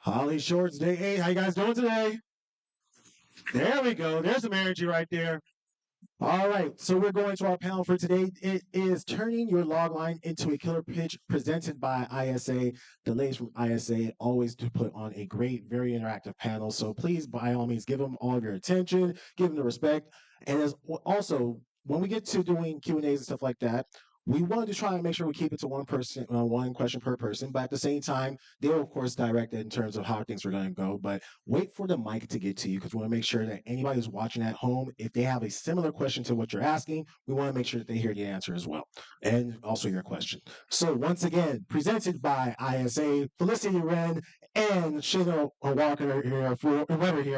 HollyShorts Day 8. How you guys doing today? There we go. There's some energy right there. All right, so we're going to our panel for today. It is turning your logline into a killer pitch presented by ISA. The ladies from ISA always do put on a great, very interactive panel. So please, by all means, give them all of your attention, give them the respect. And as also, when we get to doing Q&As and stuff like that, we wanted to try and make sure we keep it to one person, one question per person. But at the same time, they'll of course direct it in terms of how things are going to go. But wait for the mic to get to you because we want to make sure that anybody who's watching at home, if they have a similar question to what you're asking, we want to make sure that they hear the answer as well, and also your question. So once again, presented by ISA, Felicity Wren and Shayna Walker here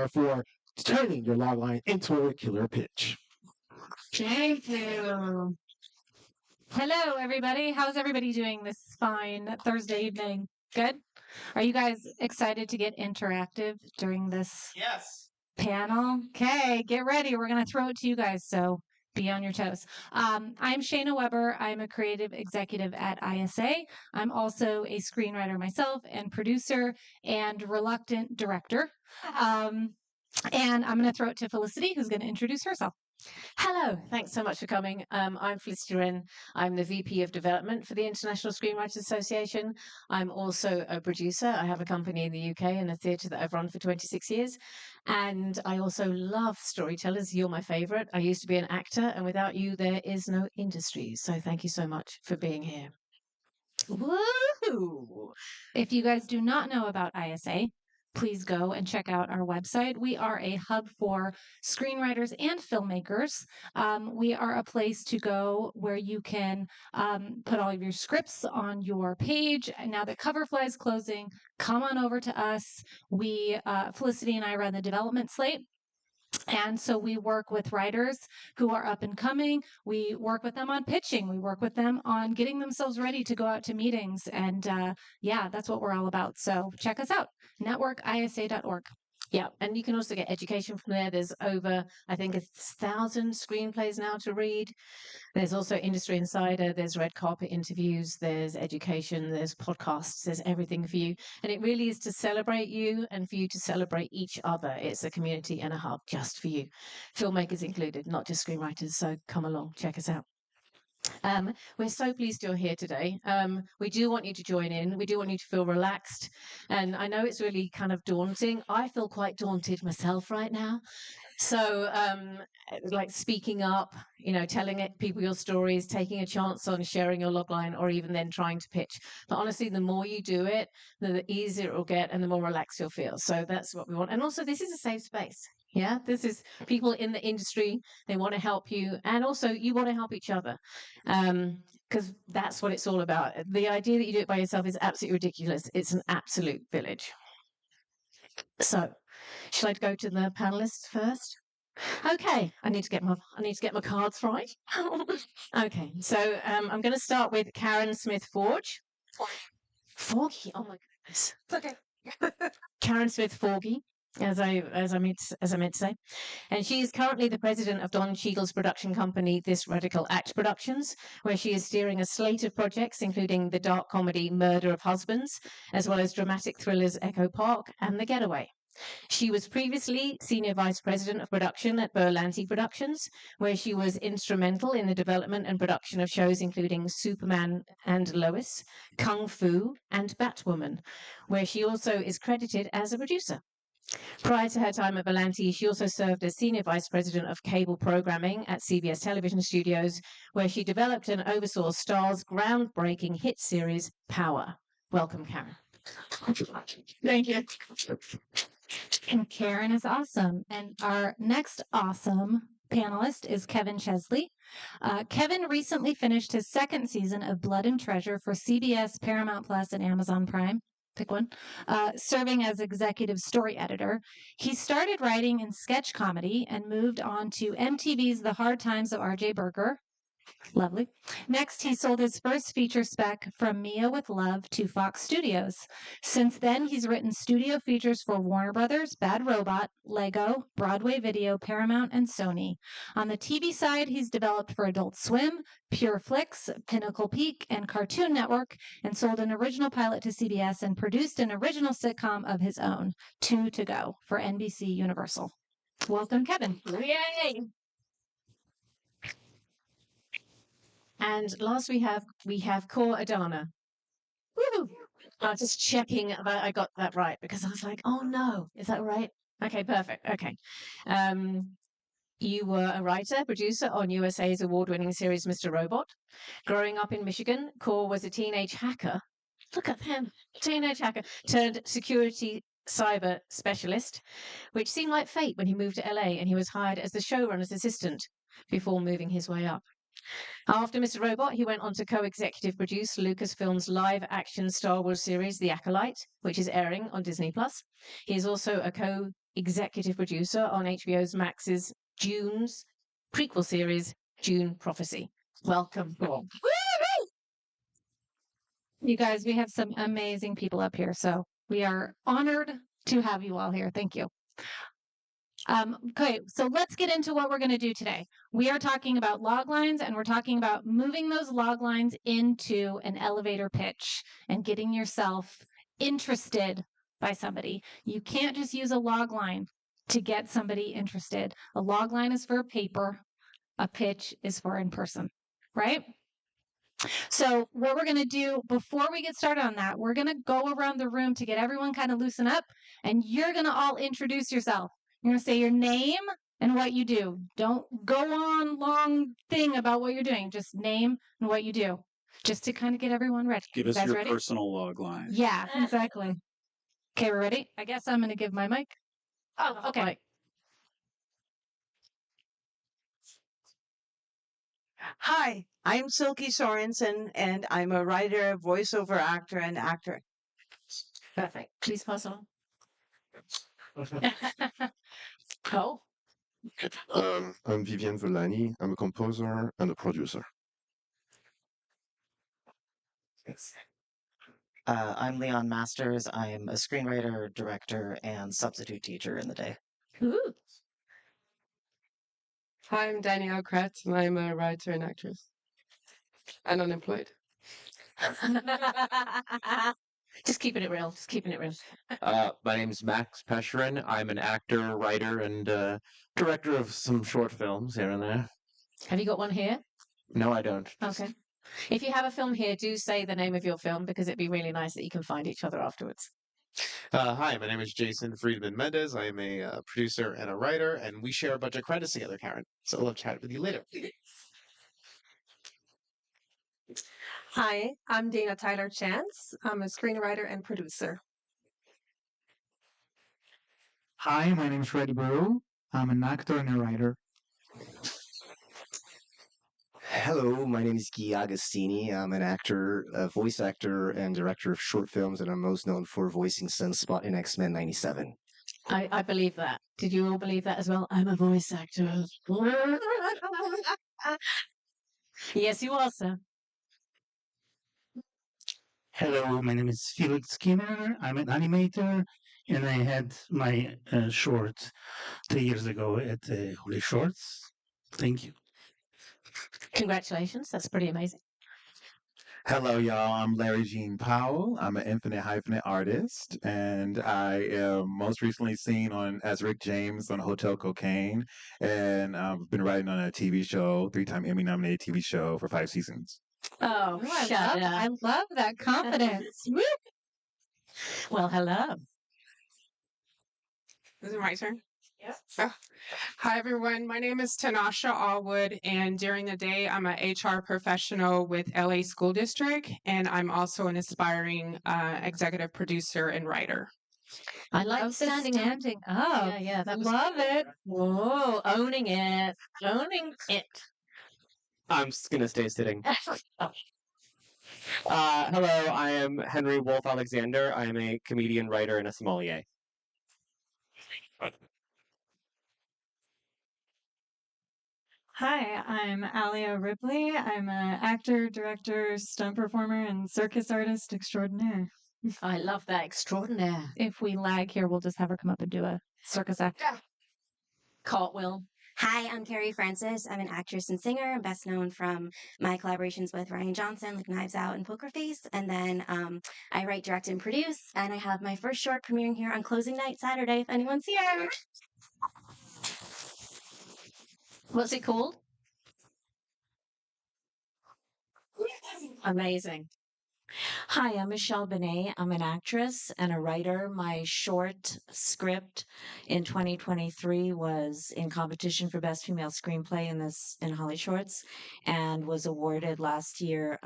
for turning your logline into a killer pitch. Thank you. Hello, everybody. How's everybody doing this fine Thursday evening? Good? Are you guys excited to get interactive during this panel? Okay, get ready. We're going to throw it to you guys, so be on your toes. I'm Shayna Weber. I'm a creative executive at ISA. I'm also a screenwriter myself and producer and reluctant director. And I'm going to throw it to Felicity, who's going to introduce herself. Hello, thanks so much for coming. I'm Felicity Wren. I'm the VP of Development for the International Screenwriters Association. I'm also a producer. I have a company in the UK and a theatre that I've run for 26 years. And I also love storytellers. You're my favourite. I used to be an actor, and without you, there is no industry. So thank you so much for being here. Woo! If you guys do not know about ISA, please go and check out our website. We are a hub for screenwriters and filmmakers. We are a place to go where you can put all of your scripts on your page. Now that Coverfly is closing, come on over to us. Felicity and I run the development slate. And so we work with writers who are up and coming. We work with them on pitching. We work with them on getting themselves ready to go out to meetings. And yeah, that's what we're all about. So check us out, networkisa.org. Yeah, and you can also get education from there. There's over, I think, 1,000 screenplays now to read. There's also Industry Insider, there's red carpet interviews, there's education, there's podcasts, there's everything for you. And it really is to celebrate you and for you to celebrate each other. It's a community and a hub just for you. Filmmakers included, not just screenwriters. So come along, check us out. We're so pleased you're here today. We do want you to join in. We do want you to feel relaxed. And I know it's really kind of daunting. I feel quite daunted myself right now. So like speaking up, telling people your stories, taking a chance on sharing your logline, or even then trying to pitch. But honestly, the more you do it, the easier it will get and the more relaxed you'll feel. So that's what we want. And also, this is a safe space. Yeah, this is people in the industry. They want to help you. And also, you want to help each other because that's what it's all about. The idea that you do it by yourself is absolutely ridiculous. It's an absolute village. So, shall I go to the panelists first? Okay, I need to get my cards right. Okay, so I'm going to start with Karen Smith-Forge. Forgy. Oh my goodness. It's okay. Karen Smith-Forgy, as I meant to say, and she is currently the president of Don Cheadle's production company, This Radical Act Productions, where she is steering a slate of projects, including the dark comedy Murder of Husbands, as well as dramatic thrillers Echo Park and The Getaway. She was previously Senior Vice President of Production at Berlanti Productions, where she was instrumental in the development and production of shows including Superman and Lois, Kung Fu, and Batwoman, where she also is credited as a producer. Prior to her time at Berlanti, she also served as Senior Vice President of Cable Programming at CBS Television Studios, where she developed and oversaw Star's groundbreaking hit series, Power. Welcome, Karen. Thank you. And Karen is awesome. And our next awesome panelist is Kevin Chesley. Kevin recently finished his second season of Blood and Treasure for CBS, Paramount Plus, and Amazon Prime. Pick one. Serving as executive story editor. He started writing in sketch comedy and moved on to MTV's The Hard Times of R.J. Berger. Lovely. Next, he sold his first feature spec, From Mia with Love, to Fox Studios. Since then, he's written studio features for Warner Brothers, Bad Robot, Lego, Broadway Video, Paramount, and Sony. On the TV side, he's developed for Adult Swim, Pure Flix, Pinnacle Peak, and Cartoon Network, and sold an original pilot to CBS and produced an original sitcom of his own, Two to Go, for NBC Universal. Welcome, Kevin. Yay! And last we have Core Adana. Woo! I was just checking that I got that right because I was like, oh no, is that right? Okay, perfect. Okay. You were a writer, producer on USA's award-winning series Mr. Robot. Growing up in Michigan, Core was a teenage hacker. Look at him, teenage hacker turned security cyber specialist, which seemed like fate when he moved to LA and he was hired as the showrunner's assistant before moving his way up. After Mr. Robot, he went on to co-executive produce Lucasfilm's live-action Star Wars series, The Acolyte, which is airing on Disney+. He is also a co-executive producer on HBO's Max's June's prequel series, June Prophecy. Welcome. You guys, we have some amazing people up here, so we are honored to have you all here. Thank you. Okay, so let's get into what we're going to do today. We are talking about log lines, and we're talking about moving those log lines into an elevator pitch and getting yourself interested by somebody. You can't just use a log line to get somebody interested. A log line is for paper. A pitch is for in person, right? So what we're going to do before we get started on that, we're going to go around the room to get everyone kind of loosen up, and you're going to all introduce yourself. You're going to say your name and what you do. Don't go on long thing about what you're doing. Just name and what you do, just to kind of get everyone ready. Give You us guys your ready? personal log line. Yeah, exactly. Okay, we're ready? I guess I'm going to give my mic. Oh, okay. Right. Hi, I'm Silky Sorensen, and I'm a writer, voiceover actor, and actor. Perfect. Please pass on. Cole? I'm Vivian Villani. I'm a composer and a producer. I'm Leon Masters. I'm a screenwriter, director, and substitute teacher in the day. Ooh. Hi, I'm Danielle Kratz, and I'm a writer and actress. And unemployed. Just keeping it real. Just keeping it real. My name's Max Pescherin. I'm an actor, writer, and director of some short films here and there. Have you got one here? No, I don't. Okay. If you have a film here, do say the name of your film because it'd be really nice that you can find each other afterwards. Hi, my name is Jason Friedman Mendez. I am a producer and a writer, and we share a bunch of credits together, Karen. So I'll love chatting with you later. Hi, I'm Dana Tyler Chance. I'm a screenwriter and producer. Hi, my name is Reddy Burrow. I'm an actor and a writer. Hello, my name is Guy Agostini. I'm an actor, a voice actor, and director of short films, and I'm most known for voicing Sunspot in X-Men '97. I believe that. Did you all believe that as well? I'm a voice actor. Yes, you are, sir. Hello, my name is Felix Skinner. I'm an animator, and I had my short 3 years ago at HollyShorts. Thank you. Congratulations. That's pretty amazing. Hello, y'all. I'm Larry Jean Powell. I'm an infinite hyphenate artist, and I am most recently seen on as Rick James on Hotel Cocaine, and I've been writing on a TV show, 3-time Emmy-nominated TV show for 5 seasons. Oh, shut up. I love that confidence. Woo! Well, hello. Is it my turn? Yes. Hi, everyone. My name is Tanasha Allwood, and during the day, I'm an HR professional with LA School District, and I'm also an aspiring executive producer and writer. I like Love the standing up. Yeah, that was Love it. Whoa, owning it. Owning it. I'm just gonna stay sitting. Hello, I am Henry Wolf Alexander. I am a comedian, writer, and a sommelier. Hi, I'm Alia Ripley. I'm an actor, director, stunt performer, and circus artist extraordinaire. I love that extraordinaire. If we lag here, we'll just have her come up and do a circus act. Cartwheel. Hi, I'm Carrie Francis. I'm an actress and singer. I'm best known from my collaborations with Ryan Johnson, like Knives Out and Poker Face. And then I write, direct, and produce. And I have my first short premiering here on closing night Saturday, if anyone's here. What's it called? Amazing. Hi, I'm Michelle Benet. I'm an actress and a writer. My short script in 2023 was in competition for Best Female Screenplay in HollyShorts and was awarded last year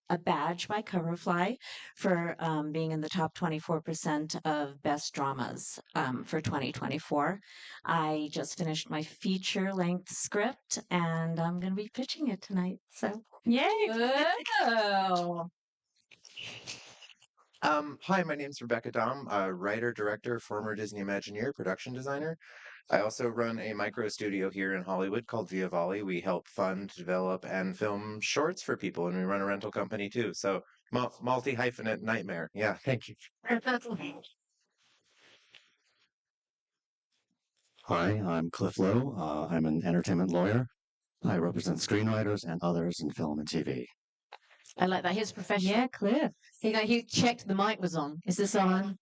a badge by Coverfly for being in the top 24% of best dramas for 2024. I just finished my feature-length script and I'm going to be pitching it tonight. So, yay! Oh. Hi, my name's Rebecca Dom, a writer, director, former Disney Imagineer, production designer. I also run a micro studio here in Hollywood called Via Volley. We help fund, develop, and film shorts for people, and we run a rental company too. So multi-hyphenate nightmare. Yeah, thank you. Hi, I'm Cliff Lowe. I'm an entertainment lawyer. I represent screenwriters and others in film and TV. I like that. He's professional. Yeah, Cliff. He checked the mic was on. Is this on?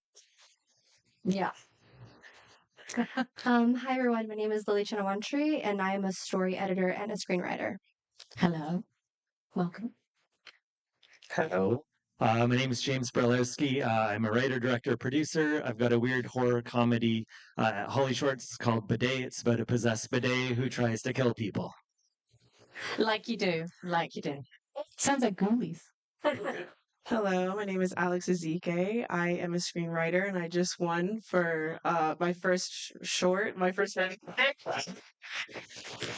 Yeah. Hi, everyone. My name is Lily Chinawantri, and I am a story editor and a screenwriter. Hello. Welcome. Hello. My name is James Bralowski. I'm a writer, director, producer. I've got a weird horror comedy at HollyShorts called Bidet. It's about a possessed bidet who tries to kill people. Like you do. Like you do. Sounds like Ghoulies. Hello, my name is Alex Ezike. I am a screenwriter and I just won for my first short, my first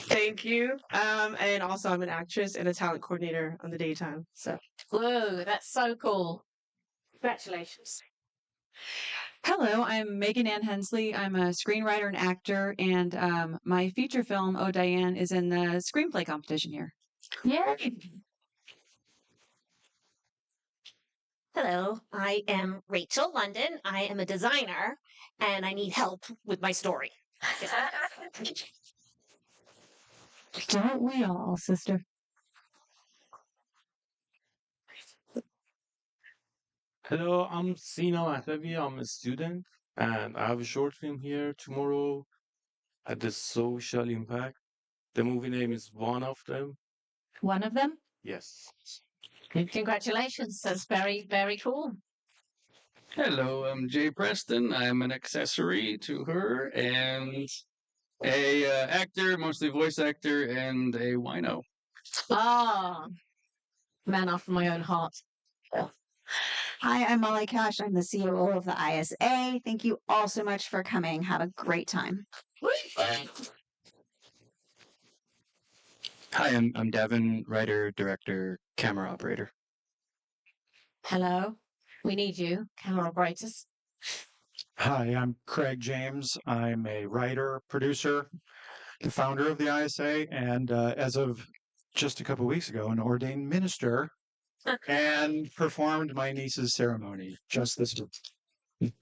Thank you. And also I'm an actress and a talent coordinator on the daytime. So Whoa, that's so cool. Congratulations. Hello, I'm Megan Ann Hensley. I'm a screenwriter and actor, and my feature film, Oh Diane, is in the screenplay competition here. Yay! Hello, I am Rachel London. I am a designer and I need help with my story. Don't we all, sister? Hello, I'm Sina Mahtabi. I'm a student and I have a short film here tomorrow at the Social Impact. The movie name is One of Them. One of them? Yes. Congratulations. That's very, very cool. Hello, I'm Jay Preston. I'm an accessory to her and a actor, mostly voice actor, and a wino. Ah, man after my own heart. Hi, I'm Molly Cash. I'm the COO of the ISA. Thank you all so much for coming. Have a great time. Hi, I'm Devin, writer, director, camera operator. Hello. We need you, camera operators. Hi, I'm Craig James. I'm a writer, producer, the founder of the ISA, and as of just a couple weeks ago, an ordained minister, and performed my niece's ceremony just this week.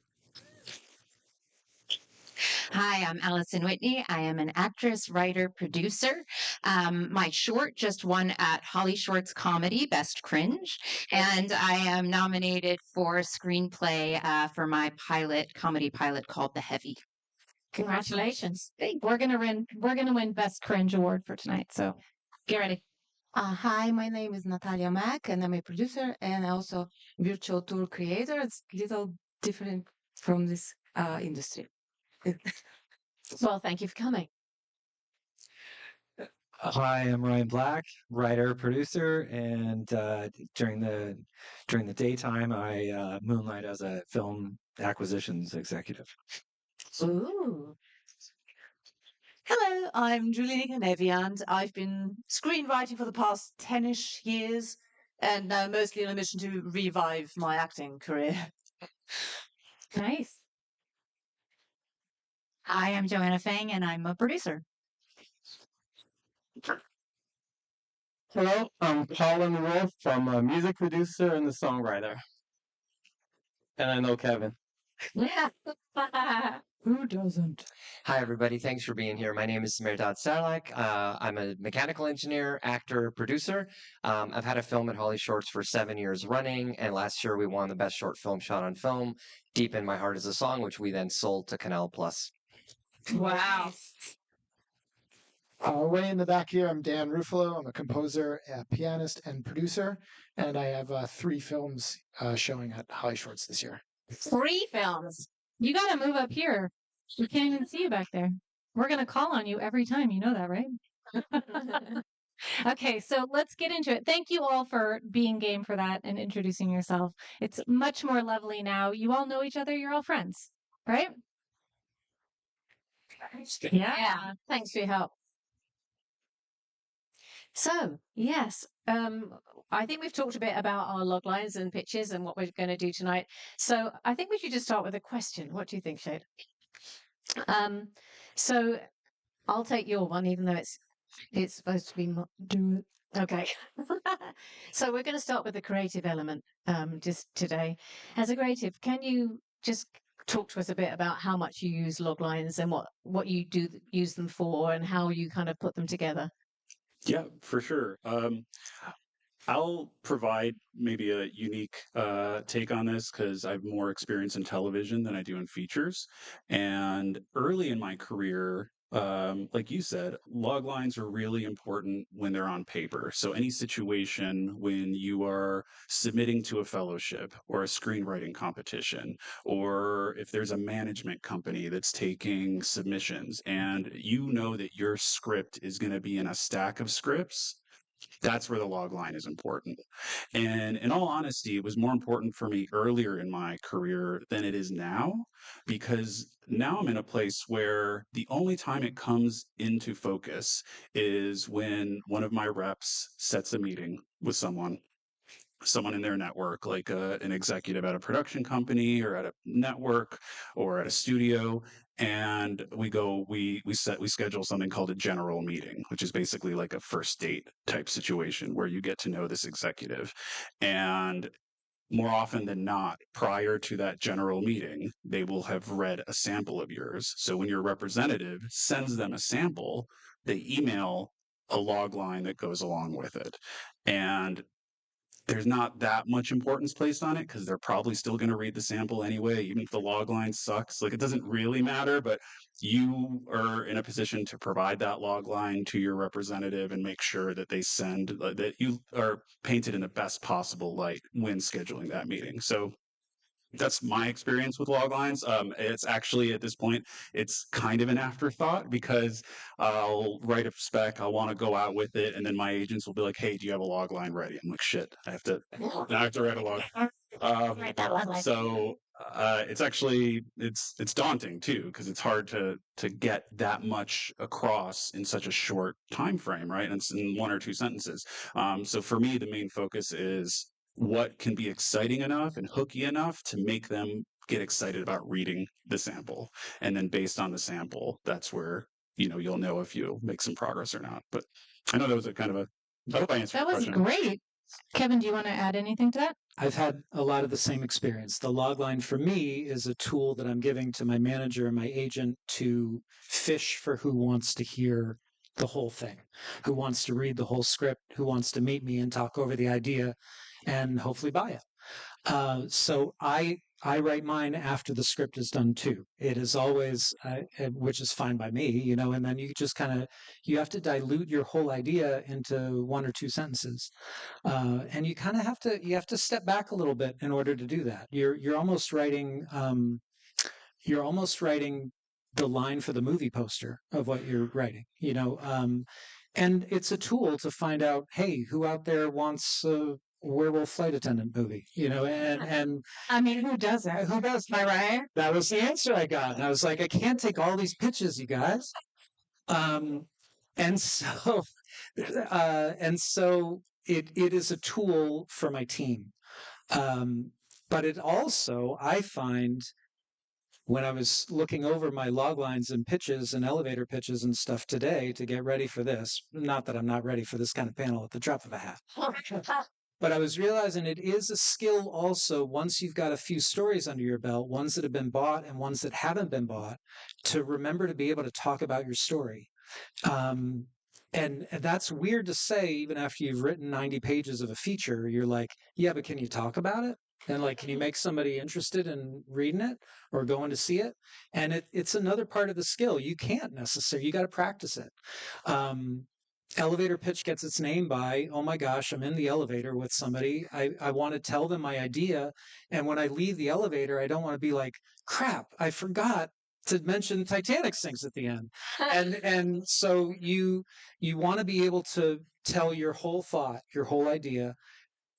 Hi, I'm Allison Whitney. I am an actress, writer, producer. My short just won at HollyShorts Comedy Best Cringe, and I am nominated for screenplay for my comedy pilot called The Heavy. Congratulations. We're gonna win Best Cringe Award for tonight, so get ready. Hi, my name is Natalia Mack, and I'm a producer and also virtual tour creator. It's a little different from this industry. Well, thank you for coming. Hi, I'm Ryan Black, writer, producer, and during the daytime, I moonlight as a film acquisitions executive. Ooh. Hello, I'm Julie Neviand. I've been screenwriting for the past 10-ish years and now mostly on a mission to revive my acting career. Nice. Hi, I'm Joanna Fang, and I'm a producer. Hello, I'm Colin Wolf. I'm a music producer and a songwriter. And I know Kevin. Yeah. Who doesn't? Hi, everybody. Thanks for being here. My name is Smirdad Sarlak. I'm a mechanical engineer, actor, producer. I've had a film at HollyShorts for 7 years running, and last year we won the best short film shot on film, Deep in My Heart is a Song, which we then sold to Canal Plus. Wow. Way in the back here, I'm Dan Ruffalo. I'm a composer, a pianist, and producer, and I have 3 films showing at HollyShorts this year. 3 films. You got to move up here. We can't even see you back there. We're going to call on you every time. You know that, right? Okay, so let's get into it. Thank you all for being game for that and introducing yourself. It's much more lovely now. You all know each other. You're all friends, right? Yeah. Thanks for your help. So, yes, I think we've talked a bit about our log lines and pitches and what we're going to do tonight. So I think we should just start with a question. What do you think, Shade? So I'll take your one, even though it's supposed to be do it. Okay. So we're going to start with the creative element just today. As a creative, can you just talk to us a bit about how much you use log lines and what you do use them for and how you kind of put them together? Yeah, for sure. I'll provide maybe a unique take on this because I have more experience in television than I do in features. And early in my career, like you said, log lines are really important when they're on paper. So any situation when you are submitting to a fellowship or a screenwriting competition, or if there's a management company that's taking submissions and you know that your script is going to be in a stack of scripts, that's where the log line is important. And in all honesty, it was more important for me earlier in my career than it is now, because now I'm in a place where the only time it comes into focus is when one of my reps sets a meeting with someone in their network, like an executive at a production company or at a network or at a studio, and we schedule something called a general meeting, which is basically like a first date type situation where you get to know this executive. And more often than not, prior to that general meeting, they will have read a sample of yours. So when your representative sends them a sample, they email a log line that goes along with it. And there's not that much importance placed on it because they're probably still going to read the sample anyway, even if the log line sucks. Like, it doesn't really matter, but you are in a position to provide that log line to your representative and make sure that they send that you are painted in the best possible light when scheduling that meeting. So that's my experience with log lines. It's actually at this point, it's kind of an afterthought because I'll write a spec, I'll want to go out with it, and then my agents will be like, "Hey, do you have a log line ready?" I'm like, "Shit, I have to write a log." So it's actually it's daunting too because it's hard to get that much across in such a short time frame, right? And it's in 1 or 2 sentences. So for me, the main focus is what can be exciting enough and hooky enough to make them get excited about reading the sample. And then based on the sample, that's where, you'll know if you'll make some progress or not. But I know that was a kind of I hope I answered That your was question. great. Kevin, do you want to add anything to that? I've had a lot of the same experience. The logline for me is a tool that I'm giving to my manager and my agent to fish for who wants to hear the whole thing, who wants to read the whole script, who wants to meet me and talk over the idea and hopefully buy it. So I write mine after the script is done too. It is always, which is fine by me, and then you just you have to dilute your whole idea into 1 or 2 sentences. And you kind of have to step back a little bit in order to do that. You're almost writing, the line for the movie poster of what you're writing, and it's a tool to find out, hey, who out there wants a werewolf flight attendant movie, and I mean, who doesn't? Who does? Am I right? That was the answer I got. And I was like, I can't take all these pitches, you guys. And so, it is a tool for my team. But it also, I find, when I was looking over my log lines and pitches and elevator pitches and stuff today to get ready for this, not that I'm not ready for this kind of panel at the drop of a hat, but I was realizing it is a skill also once you've got a few stories under your belt, ones that have been bought and ones that haven't been bought, to remember to be able to talk about your story. And that's weird to say, even after you've written 90 pages of a feature. You're like, yeah, but can you talk about it? And like, can you make somebody interested in reading it or going to see it? And it's another part of the skill. You can't necessarily, you got to practice it. Elevator pitch gets its name by, oh my gosh, I'm in the elevator with somebody. I want to tell them my idea. And when I leave the elevator, I don't want to be like, crap, I forgot to mention Titanic sinks at the end. And so you want to be able to tell your whole thought, your whole idea,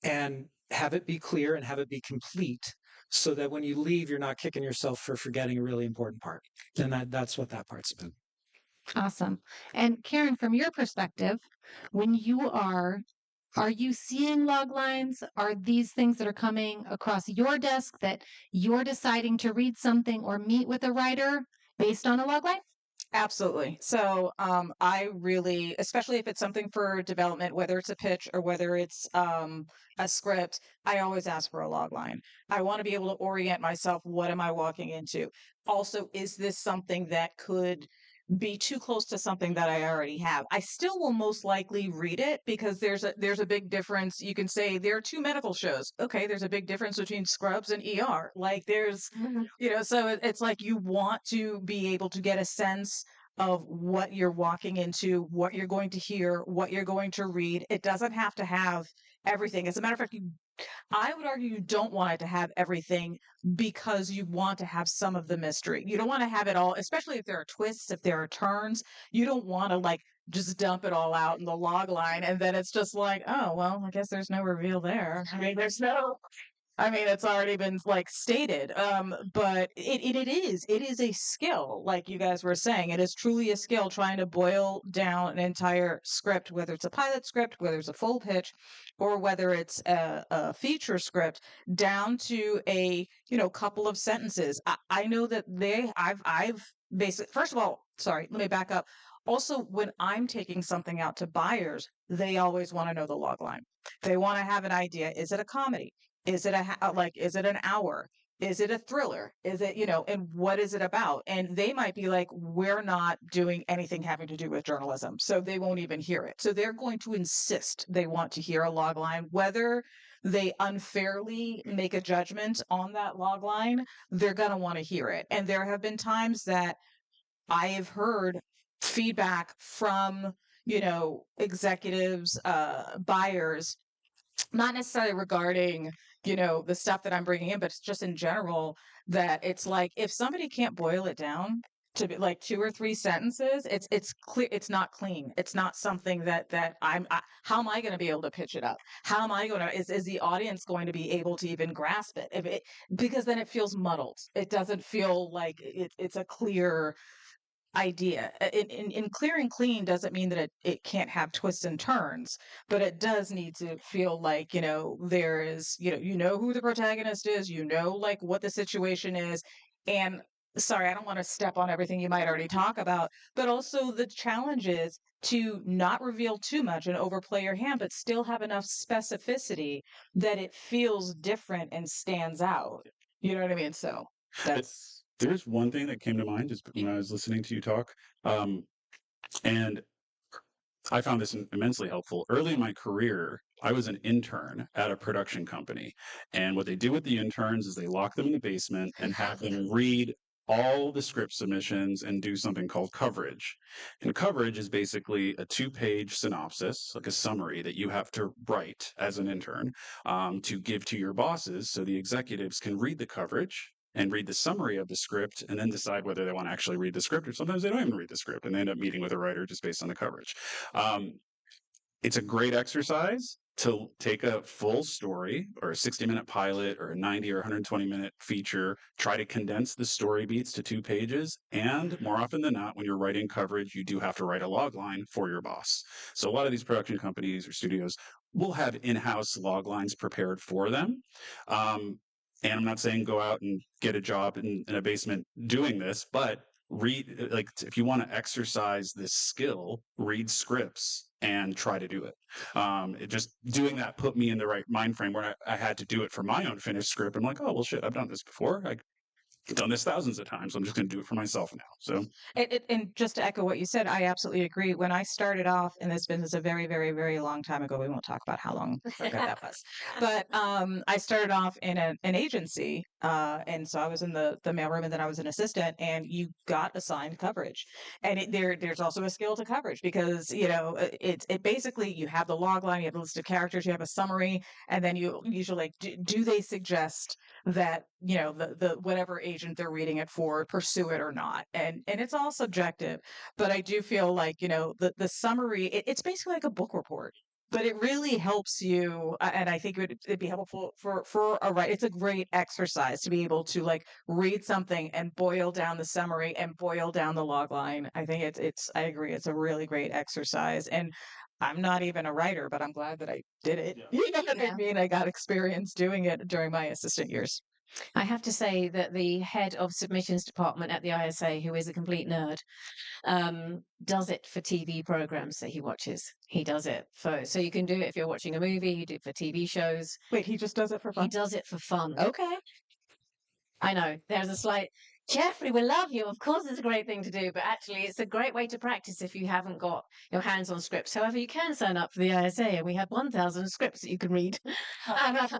and have it be clear and have it be complete, so that when you leave, you're not kicking yourself for forgetting a really important part. And that's what that part's about. Awesome. And Karen, from your perspective, when you are you seeing log lines? Are these things that are coming across your desk that you're deciding to read something or meet with a writer based on a log line? Absolutely. So I really, especially if it's something for development, whether it's a pitch or whether it's a script, I always ask for a log line. I want to be able to orient myself. What am I walking into? Also, is this something that could be too close to something that I already have? I still will most likely read it, because there's a big difference. You can say there are two medical shows. Okay, there's a big difference between Scrubs and ER. Like there's, so it's like you want to be able to get a sense of what you're walking into, what you're going to hear, what you're going to read. It doesn't have to have everything. As a matter of fact, I would argue you don't want it to have everything, because you want to have some of the mystery. You don't want to have it all, especially if there are twists, if there are turns. You don't want to like just dump it all out in the log line, and then it's just like, oh, well, I guess there's no reveal there. I mean, it's already been like stated. But it is a skill, like you guys were saying. It is truly a skill trying to boil down an entire script, whether it's a pilot script, whether it's a full pitch, or whether it's a feature script, down to a couple of sentences. I know that I've basically, first of all, sorry, let me back up. Also, when I'm taking something out to buyers, they always want to know the log line. They want to have an idea. Is it a comedy? Is it is it an hour? Is it a thriller? Is it, and what is it about? And they might be like, we're not doing anything having to do with journalism. So they won't even hear it. So they're going to insist they want to hear a log line, whether they unfairly make a judgment on that log line, they're going to want to hear it. And there have been times that I have heard feedback from, executives, buyers, not necessarily regarding the stuff that I'm bringing in, but it's just in general, that it's like, if somebody can't boil it down to be like 2 or 3 sentences, it's clear, it's not clean. It's not something that how am I going to be able to pitch it up? How am I going to, is the audience going to be able to even grasp it? Because then it feels muddled. It doesn't feel like it's a clear idea. In clear and clean doesn't mean that it can't have twists and turns, but it does need to feel like, there is, who the protagonist is, like what the situation is. And sorry, I don't want to step on everything you might already talk about, but also the challenge is to not reveal too much and overplay your hand, but still have enough specificity that it feels different and stands out. You know what I mean? So that's. There's one thing that came to mind just when I was listening to you talk, and I found this immensely helpful. Early in my career, I was an intern at a production company, and what they do with the interns is they lock them in the basement and have them read all the script submissions and do something called coverage. And coverage is basically a 2-page synopsis, like a summary that you have to write as an intern, to give to your bosses so the executives can read the coverage and read the summary of the script and then decide whether they want to actually read the script, or sometimes they don't even read the script and they end up meeting with a writer just based on the coverage. It's a great exercise to take a full story or a 60-minute pilot or a 90 or 120-minute feature, try to condense the story beats to 2 pages. And more often than not, when you're writing coverage, you do have to write a log line for your boss. So a lot of these production companies or studios will have in-house log lines prepared for them. And I'm not saying go out and get a job in a basement doing this, but read, like, if you want to exercise this skill, read scripts and try to do it. It just doing that put me in the right mind frame where I had to do it for my own finished script. I'm like, oh well, shit, I've done this before. I've done this thousands of times. I'm just going to do it for myself now. So And just to echo what you said, I absolutely agree. When I started off in this business a very, very, very long time ago, we won't talk about how long ago that was, but I started off in an agency, and so I was in the mailroom, and then I was an assistant, and you got assigned coverage, and there's also a skill to coverage because it basically you have the log line, you have a list of characters, you have a summary, and then you usually like do they suggest that the whatever agent they're reading it for pursue it or not, and it's all subjective, but I do feel like the summary, it's basically like a book report, but it really helps you, and I think it'd be helpful for a writer. It's a great exercise to be able to like read something and boil down the summary and boil down the log line. I think it's I agree, it's a really great exercise, and I'm not even a writer, but I'm glad that I did it. You know what I mean? I got experience doing it during my assistant years. I have to say that the head of submissions department at the ISA, who is a complete nerd, does it for TV programs that he watches. He does it so you can do it if you're watching a movie, you do it for TV shows. Wait, he just does it for fun? He does it for fun. Okay. I know there's a slight, Jeffrey, we love you. Of course, it's a great thing to do, but actually, it's a great way to practice if you haven't got your hands on scripts. However, you can sign up for the ISA, and we have 1,000 scripts that you can read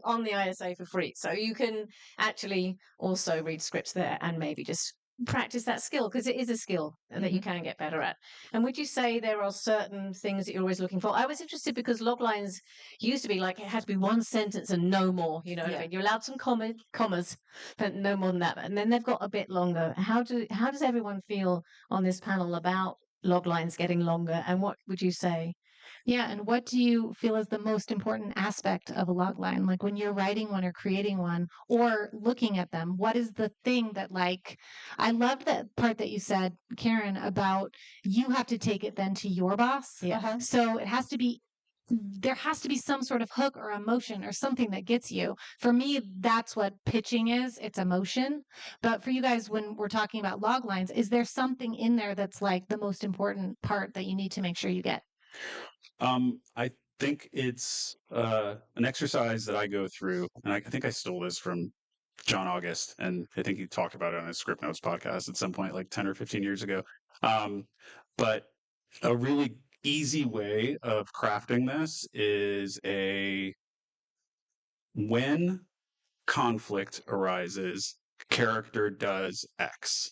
on the ISA for free. So you can actually also read scripts there and maybe just practice that skill, because it is a skill that you can get better at. And would you say there are certain things that you're always looking for? I was interested because log lines used to be like it had to be one sentence and no more. You know what I mean? You're allowed some commas, but no more than that. And then they've got a bit longer. How does everyone feel on this panel about log lines getting longer? And what would you say? Yeah, and what do you feel is the most important aspect of a log line? Like when you're writing one or creating one or looking at them, what is the thing that like, I love that part that you said, Karen, about you have to take it then to your boss. Yeah. So there has to be some sort of hook or emotion or something that gets you. For me, that's what pitching is. It's emotion. But for you guys, when we're talking about log lines, is there something in there that's like the most important part that you need to make sure you get? I think it's an exercise that I go through, and I think I stole this from John August, and I think he talked about it on his Script Notes podcast at some point, like 10 or 15 years ago. But a really easy way of crafting this is when conflict arises, character does X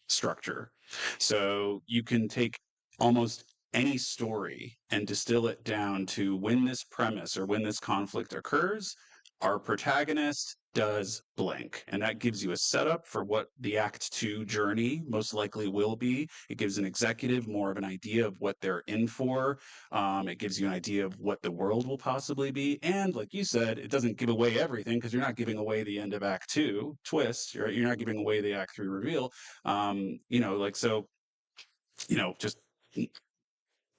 structure. So you can take almost any story and distill it down to when this premise or when this conflict occurs, our protagonist does blank. And that gives you a setup for what the Act 2 journey most likely will be. It gives an executive more of an idea of what they're in for. It gives you an idea of what the world will possibly be. And like you said, it doesn't give away everything because you're not giving away the end of Act 2 twist. You're not giving away the Act 3 reveal. Just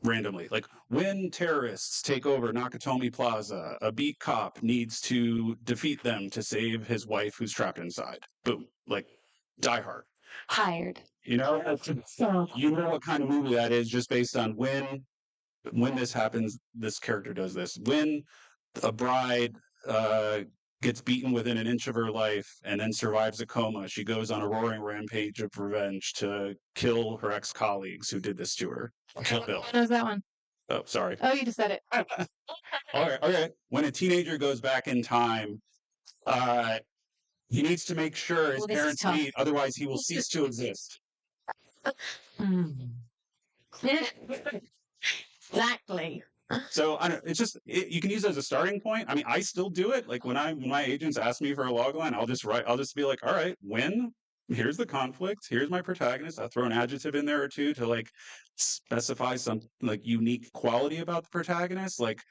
randomly, like when terrorists take over Nakatomi Plaza, a beat cop needs to defeat them to save his wife who's trapped inside. Boom. Like Die Hard. Hired. You know what kind of movie that is just based on when this happens, this character does this. When a bride gets beaten within an inch of her life and then survives a coma, she goes on a roaring rampage of revenge to kill her ex-colleagues who did this to her. Kill Bill. Who knows that one? Oh, sorry. Oh, you just said it. All right. Okay. When a teenager goes back in time, he needs to make sure his parents meet, otherwise he will cease to exist. Exactly. So I don't. It's just you can use it as a starting point. I mean, I still do it. Like when my agents ask me for a log line, I'll just be like, all right, here's the conflict, here's my protagonist. I'll throw an adjective in there or two to like specify some like unique quality about the protagonist, like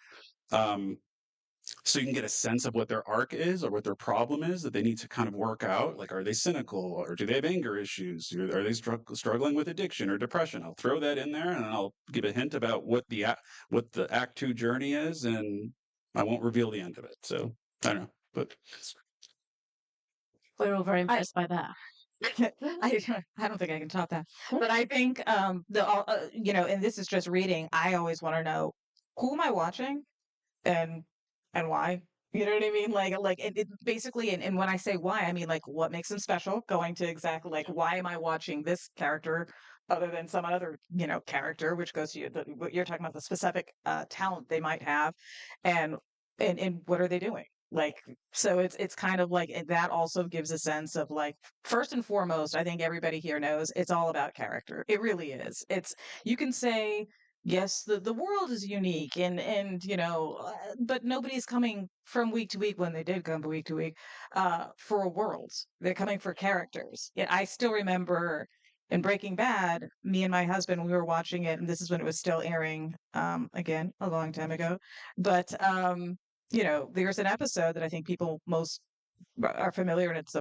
so you can get a sense of what their arc is or what their problem is that they need to kind of work out. Like, are they cynical or do they have anger issues? Are they struggling with addiction or depression? I'll throw that in there and I'll give a hint about what the Act 2 journey is, and I won't reveal the end of it. So I don't know, but We're all very impressed by that. I don't think I can top that. But I think and this is just reading. I always want to know, who am I watching, and why. You know what I mean? Like it basically, and when I say why, I mean like what makes them special. Going to exactly like, why am I watching this character other than some other character, which goes to what you're talking about, the specific talent they might have, and what are they doing? Like, so it's kind of like that also gives a sense of like, first and foremost, I think everybody here knows it's all about character. It really is. You can say, yes, the world is unique, and but nobody's coming from week to week, when they did come week to week, for a world. They're coming for characters. Yeah, I still remember in Breaking Bad, me and my husband, we were watching it, and this is when it was still airing, again, a long time ago. But there's an episode that I think people most are familiar, and it's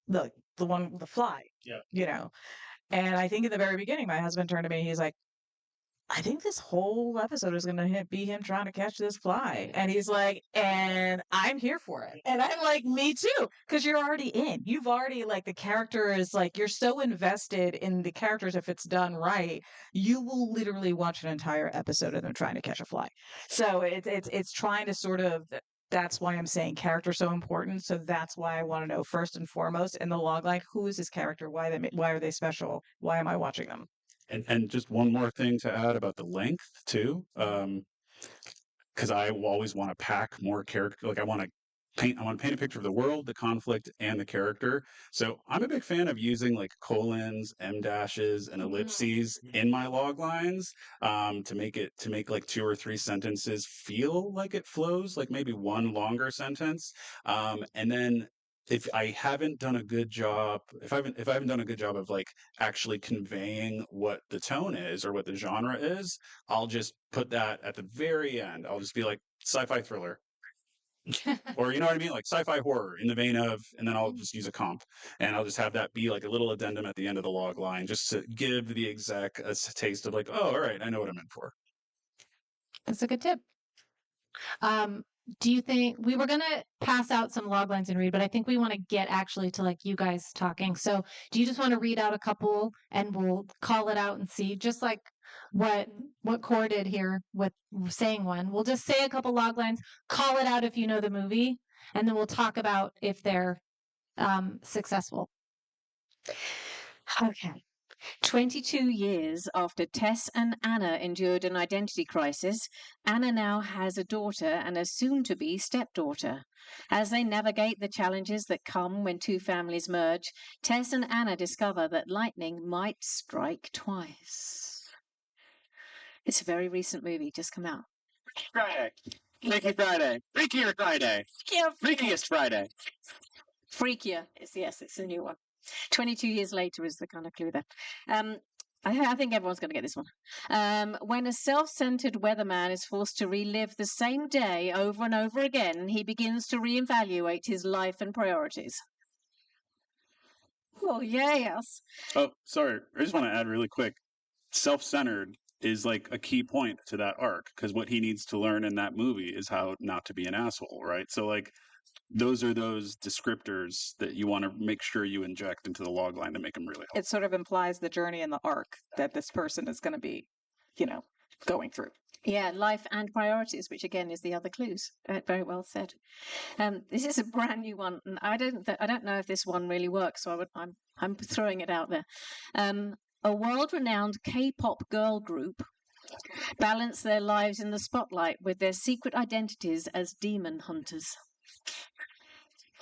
the one with the fly. Yeah. And I think in the very beginning, my husband turned to me, he's like, I think this whole episode is going to be him trying to catch this fly. And he's like, and I'm here for it. And I'm like, me too. Because you're already in. You've already, like, the character is like, you're so invested in the characters. If it's done right, you will literally watch an entire episode of them trying to catch a fly. So it's trying to sort of, that's why I'm saying character so important. So that's why I want to know, first and foremost, in the log line, who is this character? Why are they special? Why am I watching them? And just one more thing to add about the length too, because I will always want to pack more character. Like I want to paint a picture of the world, the conflict, and the character. So I'm a big fan of using like colons, em dashes, and ellipses in my log lines, to make like 2 or 3 sentences feel like it flows, like maybe one longer sentence, and then if I haven't done a good job, if I haven't done a good job of like actually conveying what the tone is or what the genre is, I'll just put that at the very end. I'll just be like, sci-fi thriller, or you know what I mean, like sci-fi horror in the vein of, and then I'll just use a comp, and I'll just have that be like a little addendum at the end of the log line, just to give the exec a taste of like, oh, all right, I know what I'm in for. That's a good tip. Do you think we were going to pass out some log lines and read, but I think we want to get actually to like you guys talking. So do you just want to read out a couple and we'll call it out and see, just like what Core did here with saying one? We'll just say a couple log lines, call it out if you know the movie, and then we'll talk about if they're successful. Okay. 22 years after Tess and Anna endured an identity crisis, Anna now has a daughter and a soon-to-be stepdaughter. As they navigate the challenges that come when two families merge, Tess and Anna discover that lightning might strike twice. It's a very recent movie, just come out. Friday. Freaky Friday. Freakier Friday. Freakiest Friday. Freakier. Yes, it's a new one. 22 years later is the kind of clue there. I think everyone's going to get this one. When a self-centered weatherman is forced to relive the same day over and over again, he begins to reevaluate his life and priorities. Oh, yes. Oh, sorry. I just want to add really quick. Self-centered is like a key point to that arc, because what he needs to learn in that movie is how not to be an asshole, right? So like, those are those descriptors that you want to make sure you inject into the log line to make them really helpful. It sort of implies the journey and the arc that this person is going to be, going through. Yeah, life and priorities, which again is the other clues. Very well said. This is a brand new one, and I don't know if this one really works, so I'm throwing it out there. A world-renowned K-pop girl group balance their lives in the spotlight with their secret identities as demon hunters.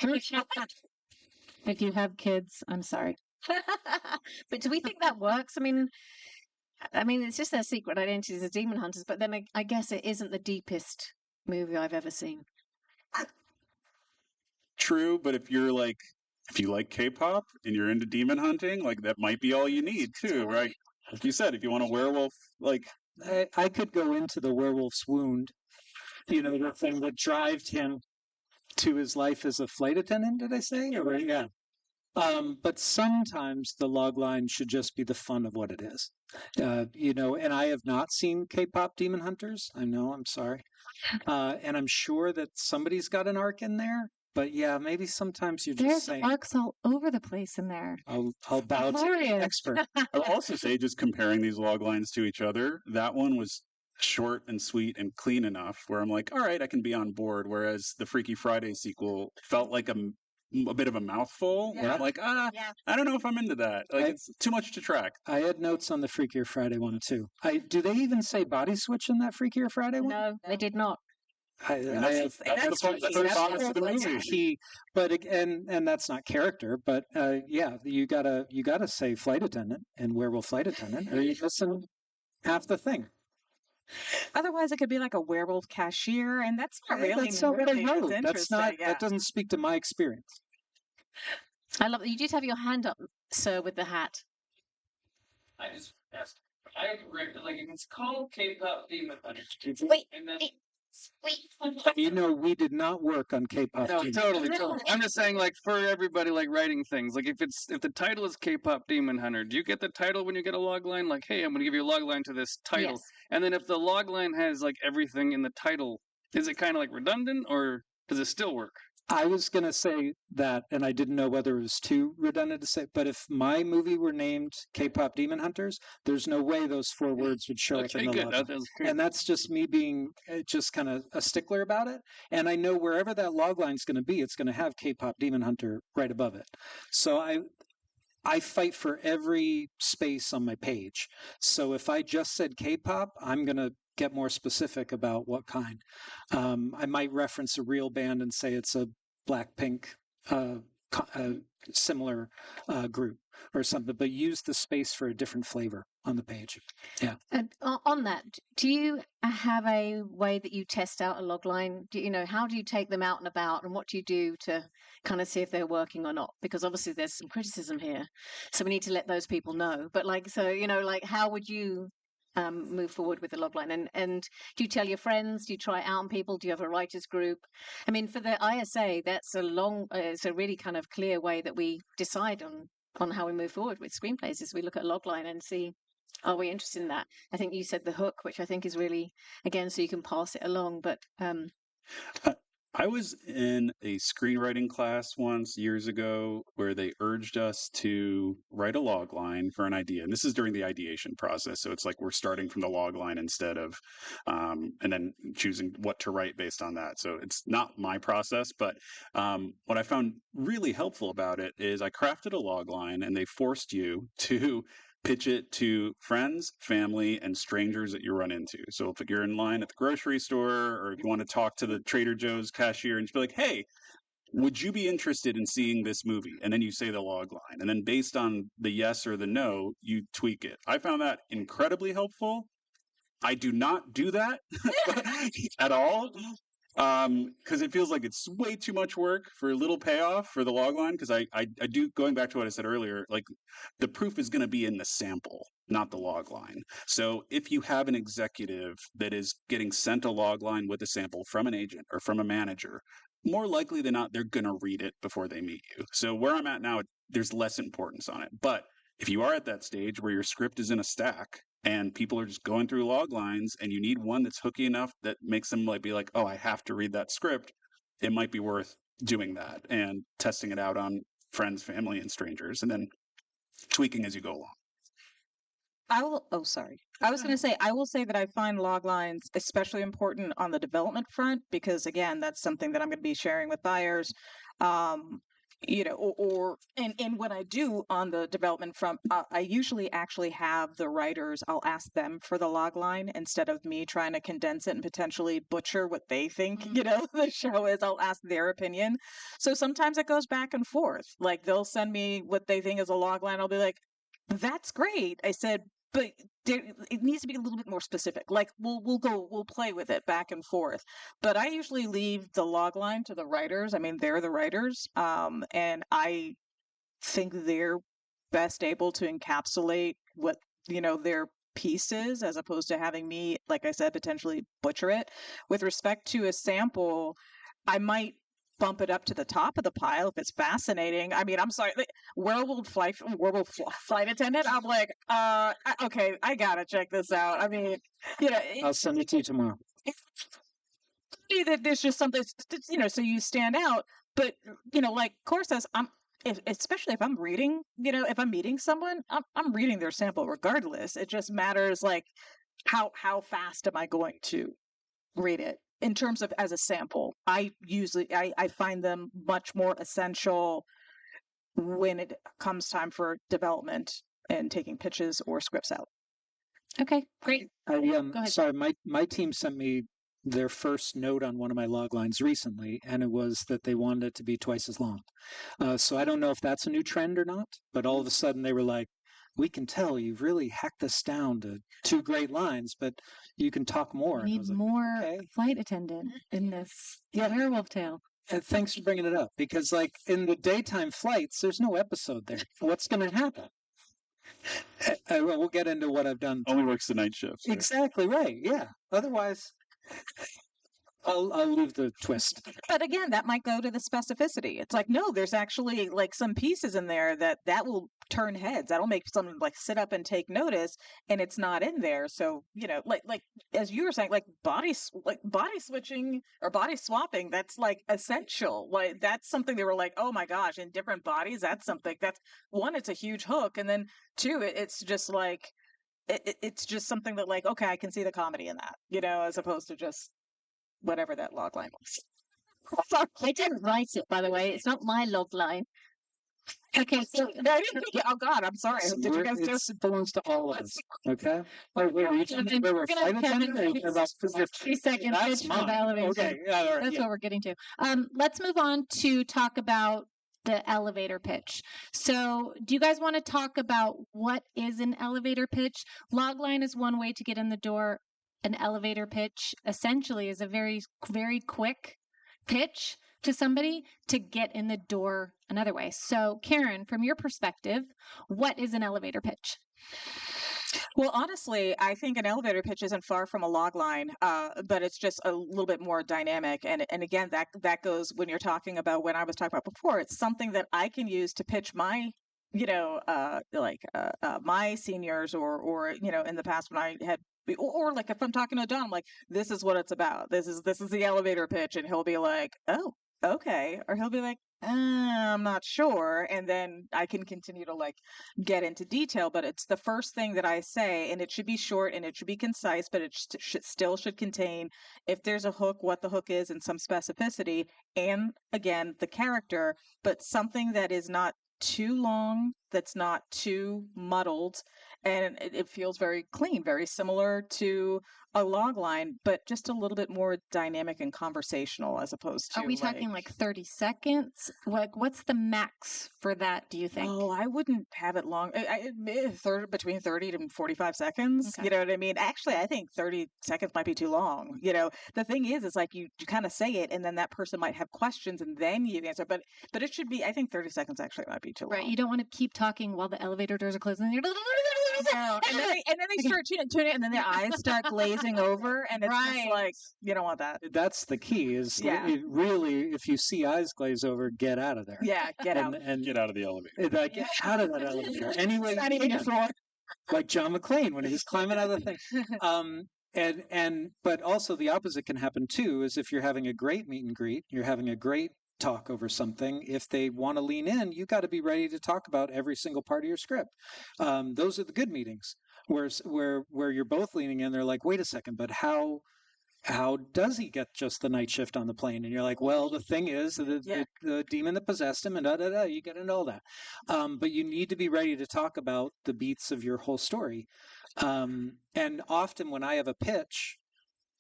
If you have kids, I'm sorry. But do we think that works? I mean, it's just their secret identities as demon hunters, but then I guess it isn't the deepest movie I've ever seen. True, but if you like K-pop and you're into demon hunting, like that might be all you need too, right? Like you said, if you want a werewolf, like I could go into the werewolf's wound, the thing that drove him to his life as a flight attendant, did I say? Or, yeah. But sometimes the log line should just be the fun of what it is. And I have not seen K-pop Demon Hunters. I know, I'm sorry. And I'm sure that somebody's got an arc in there. But yeah, maybe sometimes you're There's just saying, arcs all over the place in there. I'll bow to the Hilarious. expert. I'll also say, just comparing these log lines to each other, that one was short and sweet and clean enough where I'm like, all right, I can be on board. Whereas the Freaky Friday sequel felt like a bit of a mouthful. Where I'm like, I don't know if I'm into that. Like, it's too much to track. I had notes on the Freakier Friday one too. Do they even say body switch in that Freakier Friday one? No, they did not. That's the promise of the movie. Key, but and that's not character, but yeah, you gotta say flight attendant and werewolf flight attendant, or you listen half the thing. Otherwise, it could be like a werewolf cashier, and that's not really. That's not what I wrote. That's That's not. interesting, yeah. That doesn't speak to my experience. I love that you did have your hand up, sir, with the hat. I just asked. I like if it's called K-pop Demon Hunter. Wait, and then, You know, we did not work on K-pop. No, Demon. totally. I'm just saying, like, for everybody, like, writing things, like, if the title is K-pop Demon Hunter, do you get the title when you get a log line? Like, hey, I'm going to give you a log line to this title. Yes. And then if the log line has, like, everything in the title, is it kind of, like, redundant, or does it still work? I was going to say that, and I didn't know whether it was too redundant to say, but if my movie were named K-pop Demon Hunters, there's no way those 4 words would show up in the logo. And that's just me being just kind of a stickler about it. And I know wherever that log line is going to be, it's going to have K-pop Demon Hunter right above it. So I fight for every space on my page. So if I just said K-pop, I'm going to get more specific about what kind. I might reference a real band and say it's a Blackpink similar group or something, but use the space for a different flavor on the page. Yeah. And on that, do you have a way that you test out a log line? How do you take them out and about, and what do you do to kind of see if they're working or not? Because obviously there's some criticism here, so we need to let those people know. But how would you move forward with the logline? And do you tell your friends? Do you try it out on people? Do you have a writers group? I mean, for the ISA, that's it's a really kind of clear way that we decide on how we move forward with screenplays, is we look at a logline and see, are we interested in that? I think you said the hook, which I think is really, again, so you can pass it along. But I was in a screenwriting class once years ago where they urged us to write a log line for an idea. And this is during the ideation process. So it's like we're starting from the log line instead of, and then choosing what to write based on that. So it's not my process, but what I found really helpful about it is I crafted a log line and they forced you to pitch it to friends, family, and strangers that you run into. So if you're in line at the grocery store, or if you want to talk to the Trader Joe's cashier and just be like, hey, would you be interested in seeing this movie? And then you say the log line. And then based on the yes or the no, you tweak it. I found that incredibly helpful. I do not do that at all. Because it feels like it's way too much work for a little payoff for the log line. Because I do, going back to what I said earlier, like the proof is going to be in the sample, not the log line. So if you have an executive that is getting sent a log line with a sample from an agent or from a manager, more likely than not, they're going to read it before they meet you. So where I'm at now, there's less importance on it. But if you are at that stage where your script is in a stack and people are just going through log lines and you need one that's hooky enough that makes them be like, oh, I have to read that script, it might be worth doing that and testing it out on friends, family, and strangers, and then tweaking as you go along. I was going to say, I will say that I find log lines especially important on the development front, because again, that's something that I'm going to be sharing with buyers. And when I do on the development front, I usually actually have the writers, I'll ask them for the log line instead of me trying to condense it and potentially butcher what they think, the show is. I'll ask their opinion. So sometimes it goes back and forth. Like they'll send me what they think is a log line. I'll be like, that's great. I said, but it needs to be a little bit more specific. Like we'll play with it back and forth. But I usually leave the log line to the writers. I mean, they're the writers, and I think they're best able to encapsulate what their piece is, as opposed to having me, like I said, potentially butcher it. With respect to a sample, I might bump it up to the top of the pile if it's fascinating. I mean, I'm sorry, werewolf flight attendant. I'm like, okay, I gotta check this out. I mean, I'll send it to you tomorrow. That there's just something, so you stand out. but like Cora says, especially if I'm reading, if I'm meeting someone, I'm reading their sample regardless. It just matters like how fast am I going to read it in terms of as a sample. I find them much more essential when it comes time for development and taking pitches or scripts out. Okay, great. I Go ahead. sorry, my team sent me their first note on one of my log lines recently, and it was that they wanted it to be twice as long. So I don't know if that's a new trend or not, but all of a sudden they were like, "We can tell you've really hacked this down to 2 great lines, but you can talk more." We And I need was like, more "Okay." flight attendant in this werewolf tale. And thanks for bringing it up because, like, in the daytime flights, there's no episode there. What's going to happen? We'll get into what I've done. Only works the night shifts. Right? Exactly right. Yeah. Otherwise, I'll leave the twist. But again, that might go to the specificity. It's like, no, there's actually like some pieces in there that will turn heads. That'll make someone like sit up and take notice, and it's not in there. So like as you were saying, like body switching or body swapping. That's like essential. Like that's something they were like, oh my gosh, in different bodies. That's something. That's one. It's a huge hook, and then two, it's just like it's just something that like, okay, I can see the comedy in that. As opposed to just whatever that log line was. Sorry, I didn't write it, by the way. It's not my log line. Okay, so oh God, I'm sorry. Did you guys do? It belongs to all of us. Okay. Wait, were you talking about where flight attendant? Or you talking about 3-second pitch for the elevator. Okay, yeah, all right, That's yeah. what we're getting to. Let's move on to talk about the elevator pitch. So, do you guys want to talk about what is an elevator pitch? Logline is one way to get in the door. An elevator pitch essentially is a very, very quick pitch to somebody to get in the door another way. So, Karen, from your perspective, what is an elevator pitch? Well, honestly, I think an elevator pitch isn't far from a log line, but it's just a little bit more dynamic. And again, that goes when you're talking about when I was talking about before. It's something that I can use to pitch my my seniors or in the past when I had or like if I'm talking to Don, I'm like, this is what it's about. This is the elevator pitch, and he'll be like, oh, okay, or he'll be like, I'm not sure, and then I can continue to like get into detail. But it's the first thing that I say, and it should be short and it should be concise, but it still should contain, if there's a hook, what the hook is, and some specificity, and again the character, but something that is not too long, that's not too muddled, and it feels very clean, very similar to a log line, but just a little bit more dynamic and conversational as opposed to. Are we talking like 30 seconds? Like, what's the max for that, do you think? Oh, I wouldn't have it long. Between 30 to 45 seconds. Okay. You know what I mean? Actually, I think 30 seconds might be too long. The thing is like you kind of say it, and then that person might have questions, and then you answer. But it should be. I think 30 seconds actually might be too long. Right. You don't want to keep talking while the elevator doors are closing. No, and then they start tuning, and then their eyes start glazing over, and it's just like you don't want that. That's the key. Is really, if you see eyes glaze over, get out of there. Yeah, get out and get out of the elevator. Get out of that elevator. Anyway, not even your floor. Like John McClane when he was climbing out of the thing. But also the opposite can happen too. Is if you're having a great meet and greet, you're having a great talk over something. If they want to lean in, you got to be ready to talk about every single part of your script. Those are the good meetings, where you're both leaning in. They're like, wait a second, but how does he get just the night shift on the plane? And you're like, well, the thing is the demon that possessed him, and you get into all that. But you need to be ready to talk about the beats of your whole story. And often when I have a pitch,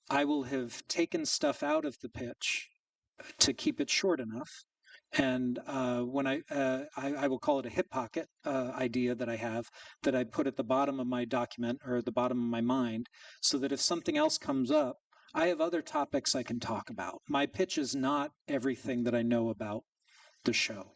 I will have taken stuff out of the pitch to keep it short enough. And when I will call it a hip pocket idea that I have, that I put at the bottom of my document or at the bottom of my mind, so that if something else comes up, I have other topics I can talk about. My pitch is not everything that I know about the show.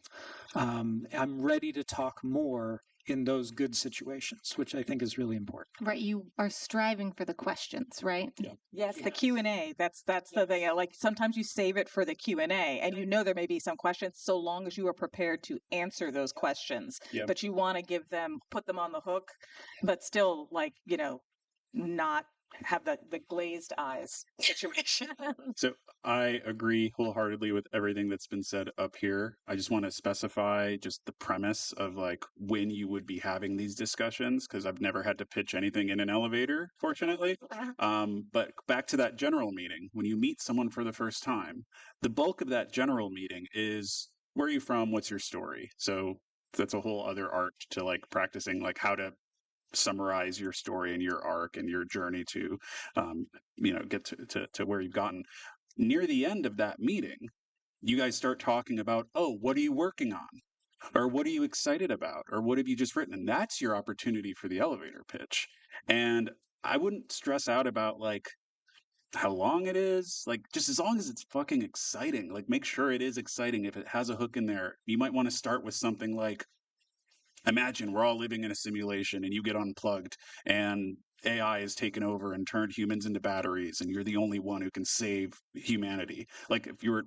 I'm ready to talk more in those good situations, which I think is really important. Right. You are striving for the questions, right? Yeah. Yes, the Q&A. That's the thing. Like sometimes you save it for the Q&A, and there may be some questions, so long as you are prepared to answer those questions. Yep. But you want to put them on the hook, but still like, not have the glazed eyes situation. So I agree wholeheartedly with everything that's been said up here. I just want to specify just the premise of like when you would be having these discussions, because I've never had to pitch anything in an elevator, fortunately. But back to that general meeting, when you meet someone for the first time, the bulk of that general meeting is where are you from? What's your story? So that's a whole other art to like practicing like how to summarize your story and your arc and your journey to get to where you've gotten. Near the end of that meeting, you guys start talking about, oh, what are you working on, or what are you excited about, or what have you just written? And that's your opportunity for the elevator pitch. And I wouldn't stress out about like how long it is, like just as long as it's fucking exciting, like make sure it is exciting. If it has a hook in there, you might want to start with something like, imagine we're all living in a simulation and you get unplugged and AI is taken over and turned humans into batteries and you're the only one who can save humanity. Like if you were,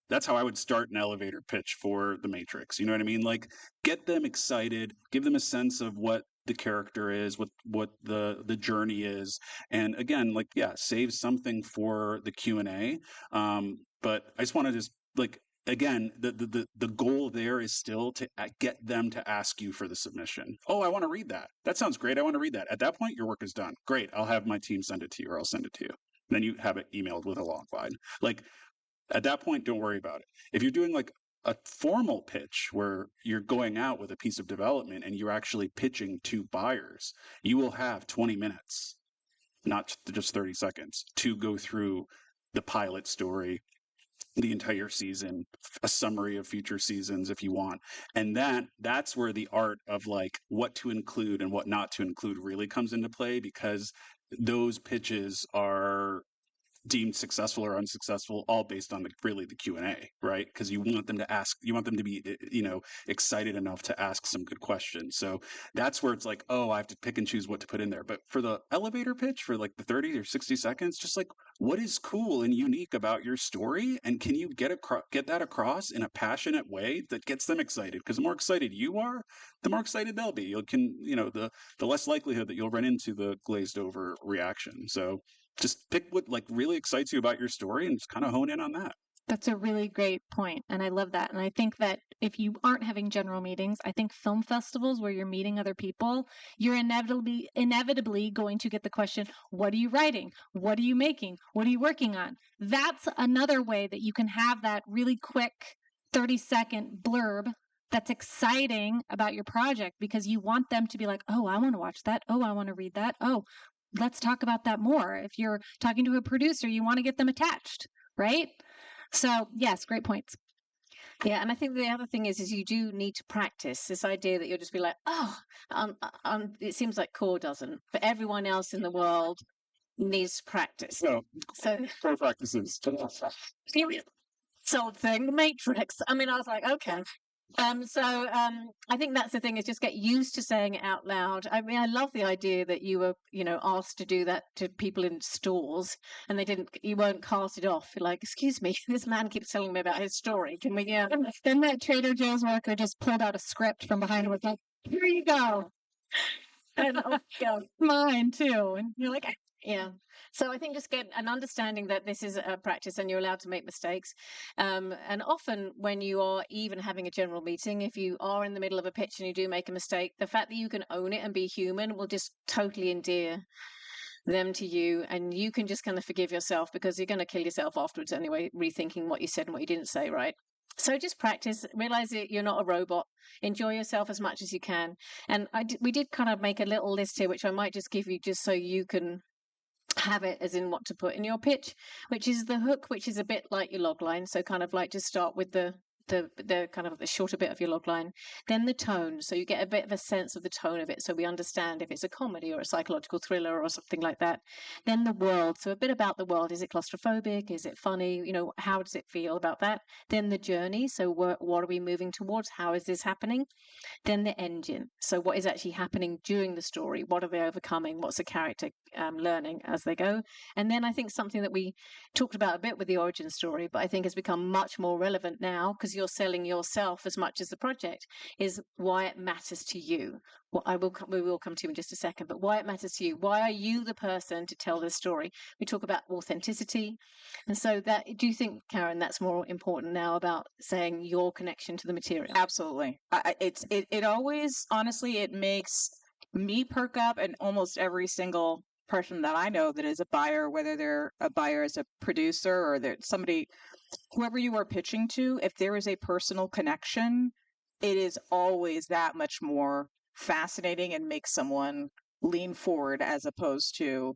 that's how I would start an elevator pitch for the Matrix. You know what I mean? Like get them excited, give them a sense of what the character is, what the journey is, and again, like yeah, save something for the Q&A. But I just want to just like again, the goal there is still to get them to ask you for the submission. Oh, I want to read that. That sounds great. I want to read that. At that point, your work is done. Great. I'll have my team send it to you, or I'll send it to you. Then you have it emailed with a log line. Like at that point, don't worry about it. If you're doing like a formal pitch where you're going out with a piece of development and you're actually pitching to buyers, you will have 20 minutes, not just 30 seconds, to go through the pilot story, the entire season, a summary of future seasons if you want. And that's where the art of like what to include and what not to include really comes into play, because those pitches are deemed successful or unsuccessful all based on the Q&A, right? Because you want them to ask, you want them to be excited enough to ask some good questions. So that's where it's like, oh, I have to pick and choose what to put in there. But for the elevator pitch, for like the 30 or 60 seconds, just like what is cool and unique about your story, and can you get that across in a passionate way that gets them excited? Because the more excited you are, the more excited they'll be. The less likelihood that you'll run into the glazed over reaction. So just pick what like really excites you about your story and just kind of hone in on that. That's a really great point, and I love that. And I think that if you aren't having general meetings, I think film festivals where you're meeting other people, you're inevitably going to get the question, what are you writing? What are you making? What are you working on? That's another way that you can have that really quick 30-second blurb that's exciting about your project, because you want them to be like, oh, I want to watch that. Oh, I want to read that. Oh, let's talk about that more. If you're talking to a producer, you want to get them attached, right? So yes, great points. Yeah, and I think the other thing is you do need to practice this idea that you'll just be like, oh, it seems like Core doesn't, but everyone else in the world needs to practice. No, so Core practices. Something the Matrix. I mean, I was like, okay. I think that's the thing, is just get used to saying it out loud. I mean, I love the idea that you were, asked to do that to people in stores and you weren't casted off. You're like, excuse me, this man keeps telling me about his story. Can we, Then that Trader Joe's worker just pulled out a script from behind and was like, here you go. And mine too. And you're like, yeah. So I think just get an understanding that this is a practice and you're allowed to make mistakes. And often when you are even having a general meeting, if you are in the middle of a pitch and you do make a mistake, the fact that you can own it and be human will just totally endear them to you, and you can just kind of forgive yourself, because you're going to kill yourself afterwards anyway, rethinking what you said and what you didn't say, right? So just practice, realize that you're not a robot, enjoy yourself as much as you can. And we did kind of make a little list here, which I might just give you just so you can have it as in what to put in your pitch, which is the hook, which is a bit like your log line. So kind of like just start with the kind of the shorter bit of your log line, then the tone, so you get a bit of a sense of the tone of it, so we understand if it's a comedy or a psychological thriller or something like that. Then the world, so a bit about the world. Is it claustrophobic? Is it funny? How does it feel about that? Then the journey, so what are we moving towards? How is this happening? Then the engine, so what is actually happening during the story? What are they overcoming? What's the character learning as they go? And then I think something that we talked about a bit with the origin story, but I think has become much more relevant now, because you're selling yourself as much as the project, is why it matters to you. Well, we will come to you in just a second, but why it matters to you. Why are you the person to tell this story? We talk about authenticity. And so do you think, Karen, that's more important now about saying your connection to the material? Absolutely. It always, honestly, it makes me perk up, and almost every single person that I know that is a buyer, whether they're a buyer as a producer or they're somebody, whoever you are pitching to, if there is a personal connection, it is always that much more fascinating and makes someone lean forward as opposed to,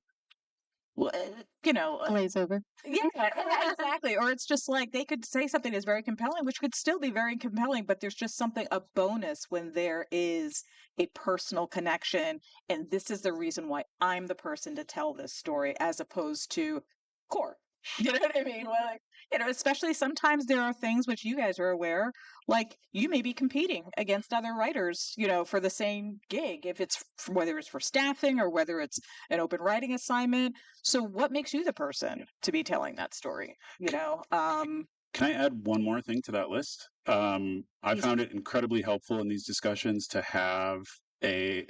glaze over. Yeah, exactly. Or it's just like they could say something that's very compelling, which could still be very compelling, but there's just something, a bonus when there is a personal connection. And this is the reason why I'm the person to tell this story, as opposed to core. You know what I mean? Well, like, especially sometimes there are things which you guys are aware, like you may be competing against other writers, for the same gig, if it's whether it's for staffing or whether it's an open writing assignment. So what makes you the person to be telling that story? Can I add one more thing to that list? I found it incredibly helpful in these discussions to have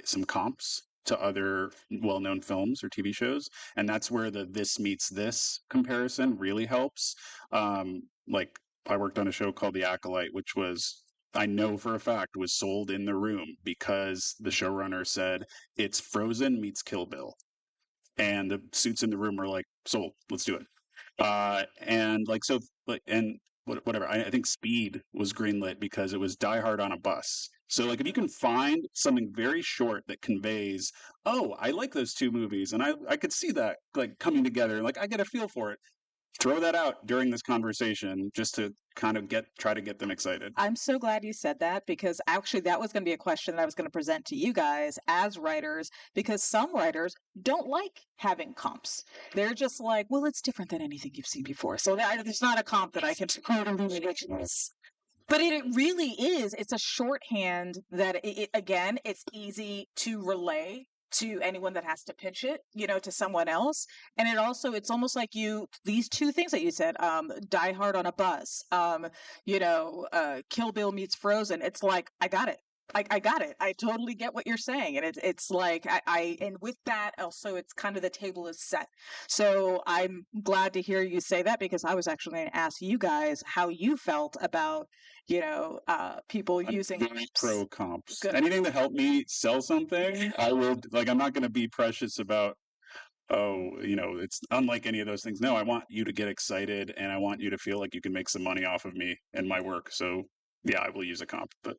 some comps to other well-known films or TV shows, and that's where the this meets this comparison really helps. Like I worked on a show called The Acolyte, which I know for a fact was sold in the room because the showrunner said it's Frozen meets Kill Bill, and the suits in the room were like, sold, let's do it. And like so, like and whatever. I think Speed was greenlit because it was Die Hard on a bus. So like if you can find something very short that conveys, oh, I like those two movies, and I could see that like coming together, like I get a feel for it. Throw that out during this conversation just to kind of try to get them excited. I'm so glad you said that, because actually that was going to be a question that I was going to present to you guys as writers, because some writers don't like having comps. They're just like, well, it's different than anything you've seen before. So there's not a comp that I can totally ridiculous. But it really is. It's a shorthand that, again, it's easy to relay to anyone that has to pitch it, to someone else. And it's almost like these two things that you said, Die Hard on a bus, Kill Bill meets Frozen. It's like, I got it. I got it. I totally get what you're saying. And it's like, and with that also, it's kind of the table is set. So I'm glad to hear you say that, because I was actually going to ask you guys how you felt about, people using pro comps. Good. Anything to help me sell something, I will. Like, I'm not going to be precious about, it's unlike any of those things. No, I want you to get excited, and I want you to feel like you can make some money off of me and my work. So yeah, I will use a comp. But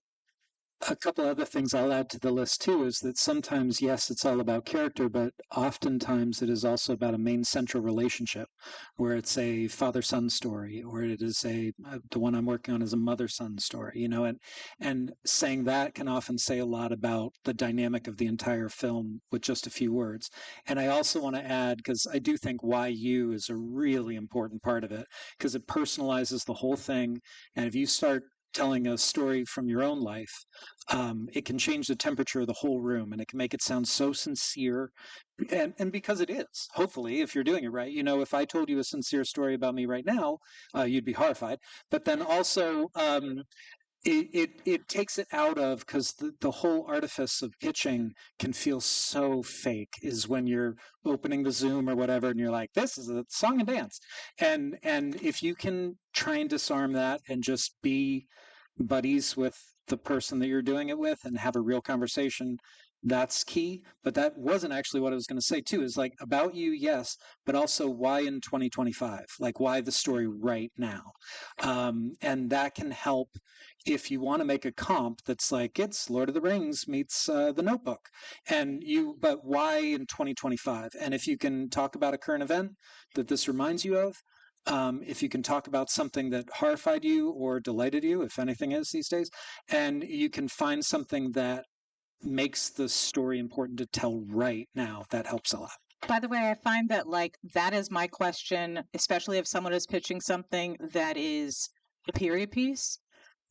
a couple other things I'll add to the list too is that sometimes, yes, it's all about character, but oftentimes it is also about a main central relationship, where it's a father-son story, or it is the one I'm working on is a mother-son story, and saying that can often say a lot about the dynamic of the entire film with just a few words. And I also want to add, because I do think why you is a really important part of it, because it personalizes the whole thing. And if you start telling a story from your own life, it can change the temperature of the whole room, and it can make it sound so sincere. And because it is, hopefully, if you're doing it right, if I told you a sincere story about me right now, you'd be horrified. But then also, it takes it out of, because the whole artifice of pitching can feel so fake, is when you're opening the Zoom or whatever and you're like, this is a song and dance. And if you can try and disarm that and just be buddies with the person that you're doing it with and have a real conversation, that's key. But that wasn't actually what I was going to say too, is like about you, yes, but also why in 2025, like why the story right now. And that can help if you want to make a comp that's like, it's Lord of the Rings meets The Notebook, but why in 2025? And if you can talk about a current event that this reminds you of, if you can talk about something that horrified you or delighted you, if anything is these days, and you can find something that makes the story important to tell right now, that helps a lot. By the way, I find that that is my question, especially if someone is pitching something that is a period piece.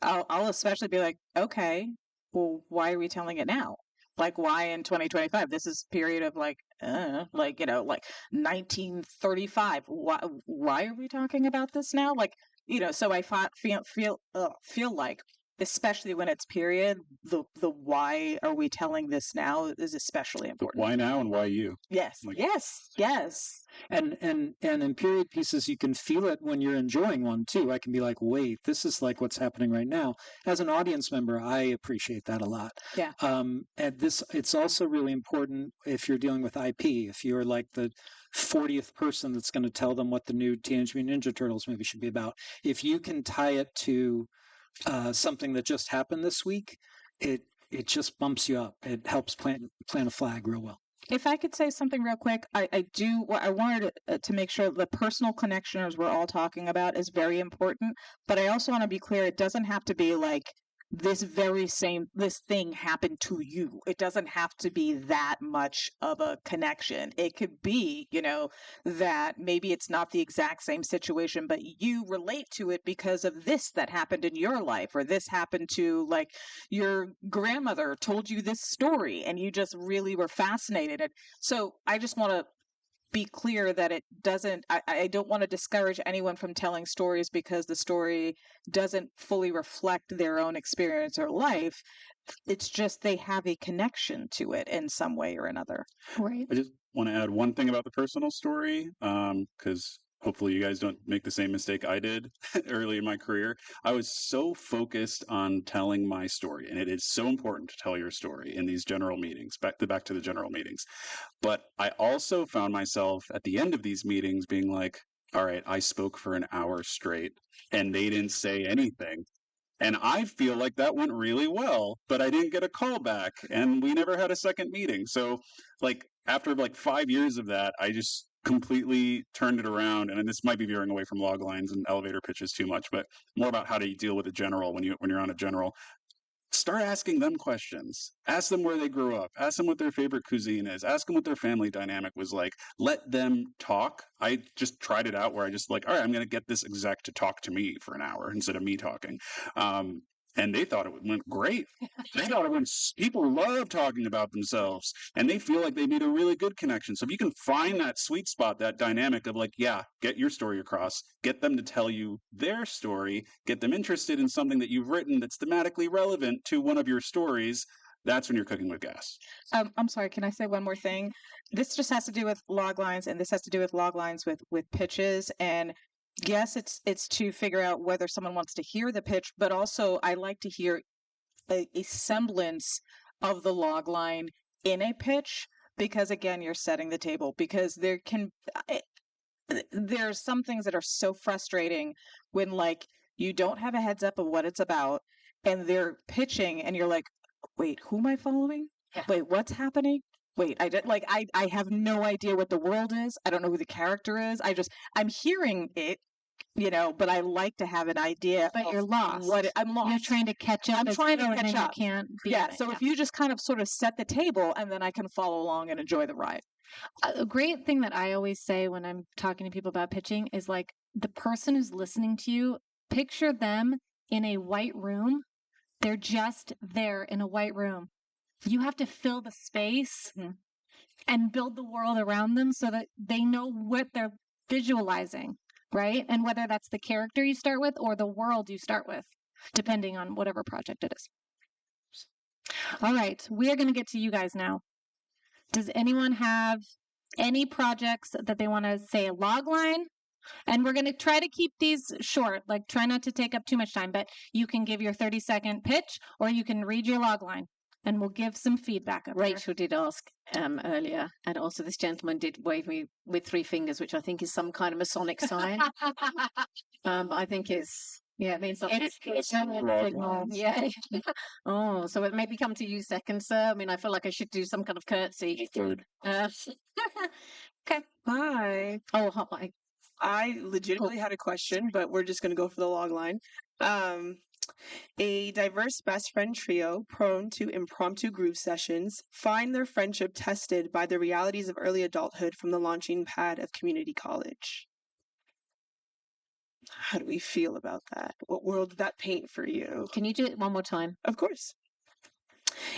I'll especially be like, okay, well, why are we telling it now? Like, why in 2025? This is period of like 1935. Why are we talking about this now? Like, So I feel like, especially when it's period, the why are we telling this now is especially important. Why now and why you? Yes, yes. And in period pieces, you can feel it when you're enjoying one too. I can be like, wait, this is like what's happening right now. As an audience member, I appreciate that a lot. Yeah. And it's also really important if you're dealing with IP. If you're like the 40th person that's going to tell them what the new Teenage Mutant Ninja Turtles movie should be about, if you can tie it to something that just happened this week, it just bumps you up. It helps plant a flag real well. If I could say something real quick, I wanted to make sure the personal connection, as we're all talking about, is very important. But I also want to be clear, it doesn't have to be like this thing happened to you. It doesn't have to be that much of a connection. It could be, that maybe it's not the exact same situation, but you relate to it because of this that happened in your life, or this happened to, like, your grandmother told you this story and you just really were fascinated. And so I just want to be clear that it doesn't, I don't want to discourage anyone from telling stories because the story doesn't fully reflect their own experience or life. It's just they have a connection to it in some way or another. Right. I just want to add one thing about the personal story, because hopefully you guys don't make the same mistake I did early in my career. I was so focused on telling my story, and it is so important to tell your story in these general meetings, back to the general meetings. But I also found myself at the end of these meetings being like, all right, I spoke for an hour straight and they didn't say anything. And I feel like that went really well, but I didn't get a call back and we never had a second meeting. So like after like 5 years of that, I just completely turned it around. And this might be veering away from log lines and elevator pitches too much, but more about how do you deal with a general when you're on a general. Start asking them questions. Ask them where they grew up. Ask them what their favorite cuisine is. Ask them what their family dynamic was like. Let them talk. I just tried it out where I just like, all right, I'm going to get this exec to talk to me for an hour instead of me talking. And they thought it went great. They thought it went, people love talking about themselves and they feel like they made a really good connection. So if you can find that sweet spot, that dynamic of like, yeah, get your story across, get them to tell you their story, get them interested in something that you've written that's thematically relevant to one of your stories, that's when you're cooking with gas. I'm sorry, can I say one more thing? This just has to do with log lines, and this has to do with log lines with pitches. And yes, it's to figure out whether someone wants to hear the pitch, but also I like to hear a semblance of the log line in a pitch, because again, you're setting the table. Because there's some things that are so frustrating when, like, you don't have a heads up of what it's about and they're pitching and you're like, wait, who am I following? Yeah. Wait, what's happening? Wait, I have no idea what the world is. I don't know who the character is. I'm hearing it, but I like to have an idea. But of you're lost. I'm lost. You're trying to catch up. I'm trying to and catch then up. You can't be Yeah. in it. So if you just kind of sort of set the table, and then I can follow along and enjoy the ride. A great thing that I always say when I'm talking to people about pitching is, like, the person who's listening to you, picture them in a white room. They're just there in a white room. You have to fill the space and build the world around them so that they know what they're visualizing, right? And whether that's the character you start with or the world you start with, depending on whatever project it is. All right, we are going to get to you guys now. Does anyone have any projects that they want to say a log line? And we're going to try to keep these short, like try not to take up too much time, but you can give your 30-second pitch or you can read your log line and we'll give some feedback. Rachel did ask earlier, and also this gentleman did wave me with 3 fingers, which I think is some kind of Masonic sign. I think it means something. It's signal. Yeah. Oh, so it maybe come to you second, sir. I mean, I feel like I should do some kind of curtsy. Third. Okay. Hi. Oh, hi. I legitimately had a question, but we're just going to go for the log line. A diverse best friend trio prone to impromptu groove sessions find their friendship tested by the realities of early adulthood from the launching pad of community college. How do we feel about that? What world did that paint for you? Can you do it one more time? Of course.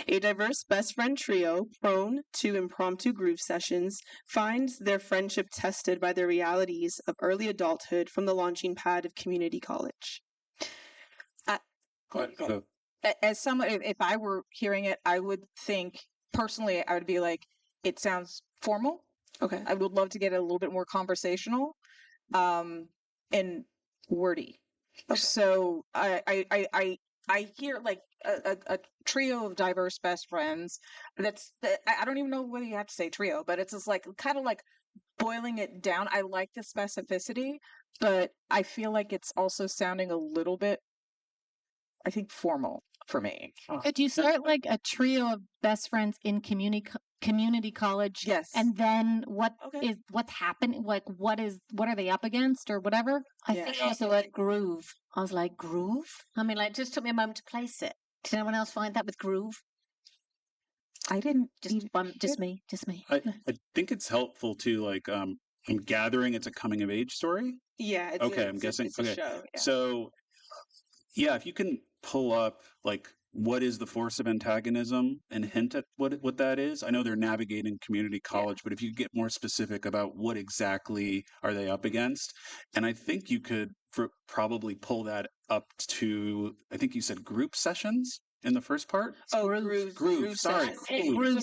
A diverse best friend trio, prone to impromptu groove sessions, finds their friendship tested by the realities of early adulthood from the launching pad of community college. Go ahead. As someone, if I were hearing it, I would think personally, I would be like, it sounds formal. Okay. I would love to get a little bit more conversational, and wordy. Okay. So I hear like a trio of diverse best friends. I don't even know whether you have to say trio, but it's just like kind of like boiling it down. I like the specificity, but I feel like it's also sounding a little bit, I think, formal for me. Could you start like a trio of best friends in community college? Yes. And then what's happening? Like what are they up against or whatever? I think it was the word groove. I was like, groove? I mean, like, it just took me a moment to place it. Did anyone else find that with groove? I didn't. Just me. I think it's helpful to like I'm gathering it's a coming of age story. Yeah. I'm guessing. It's a show. Yeah. So yeah, if you can pull up like what is the force of antagonism and hint at what that is. I know they're navigating community college, but if you get more specific about what exactly are they up against, and I think you could probably pull that up to, I think you said group sessions in the first part. Oh, groove. Sorry, Groove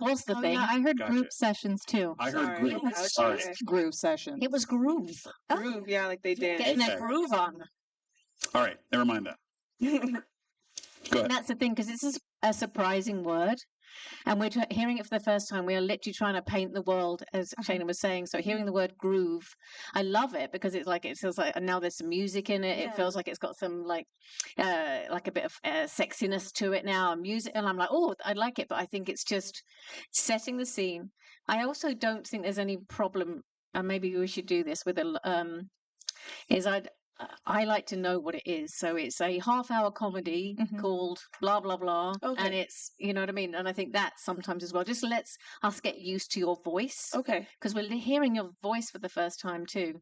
was the thing. Yeah, I heard group sessions too. I heard group. Sorry. Groove session. It was groove. Groove, yeah, like they dance. Getting a groove on. All right, never mind that. Go ahead. And that's the thing, because this is a surprising word. And we're hearing it for the first time. We are literally trying to paint the world, as Shana was saying. So hearing the word groove, I love it because it's like, it feels like, and now there's some music in it. It feels like it's got some like a bit of sexiness to it now, and music. And I'm like, oh, I like it. But I think it's just setting the scene. I also don't think there's any problem, and maybe we should do this with I like to know what it is. So it's a half-hour comedy called blah, blah, blah. Okay. And it's, you know what I mean? And I think that sometimes as well, just lets us get used to your voice. Okay. Because we're hearing your voice for the first time too.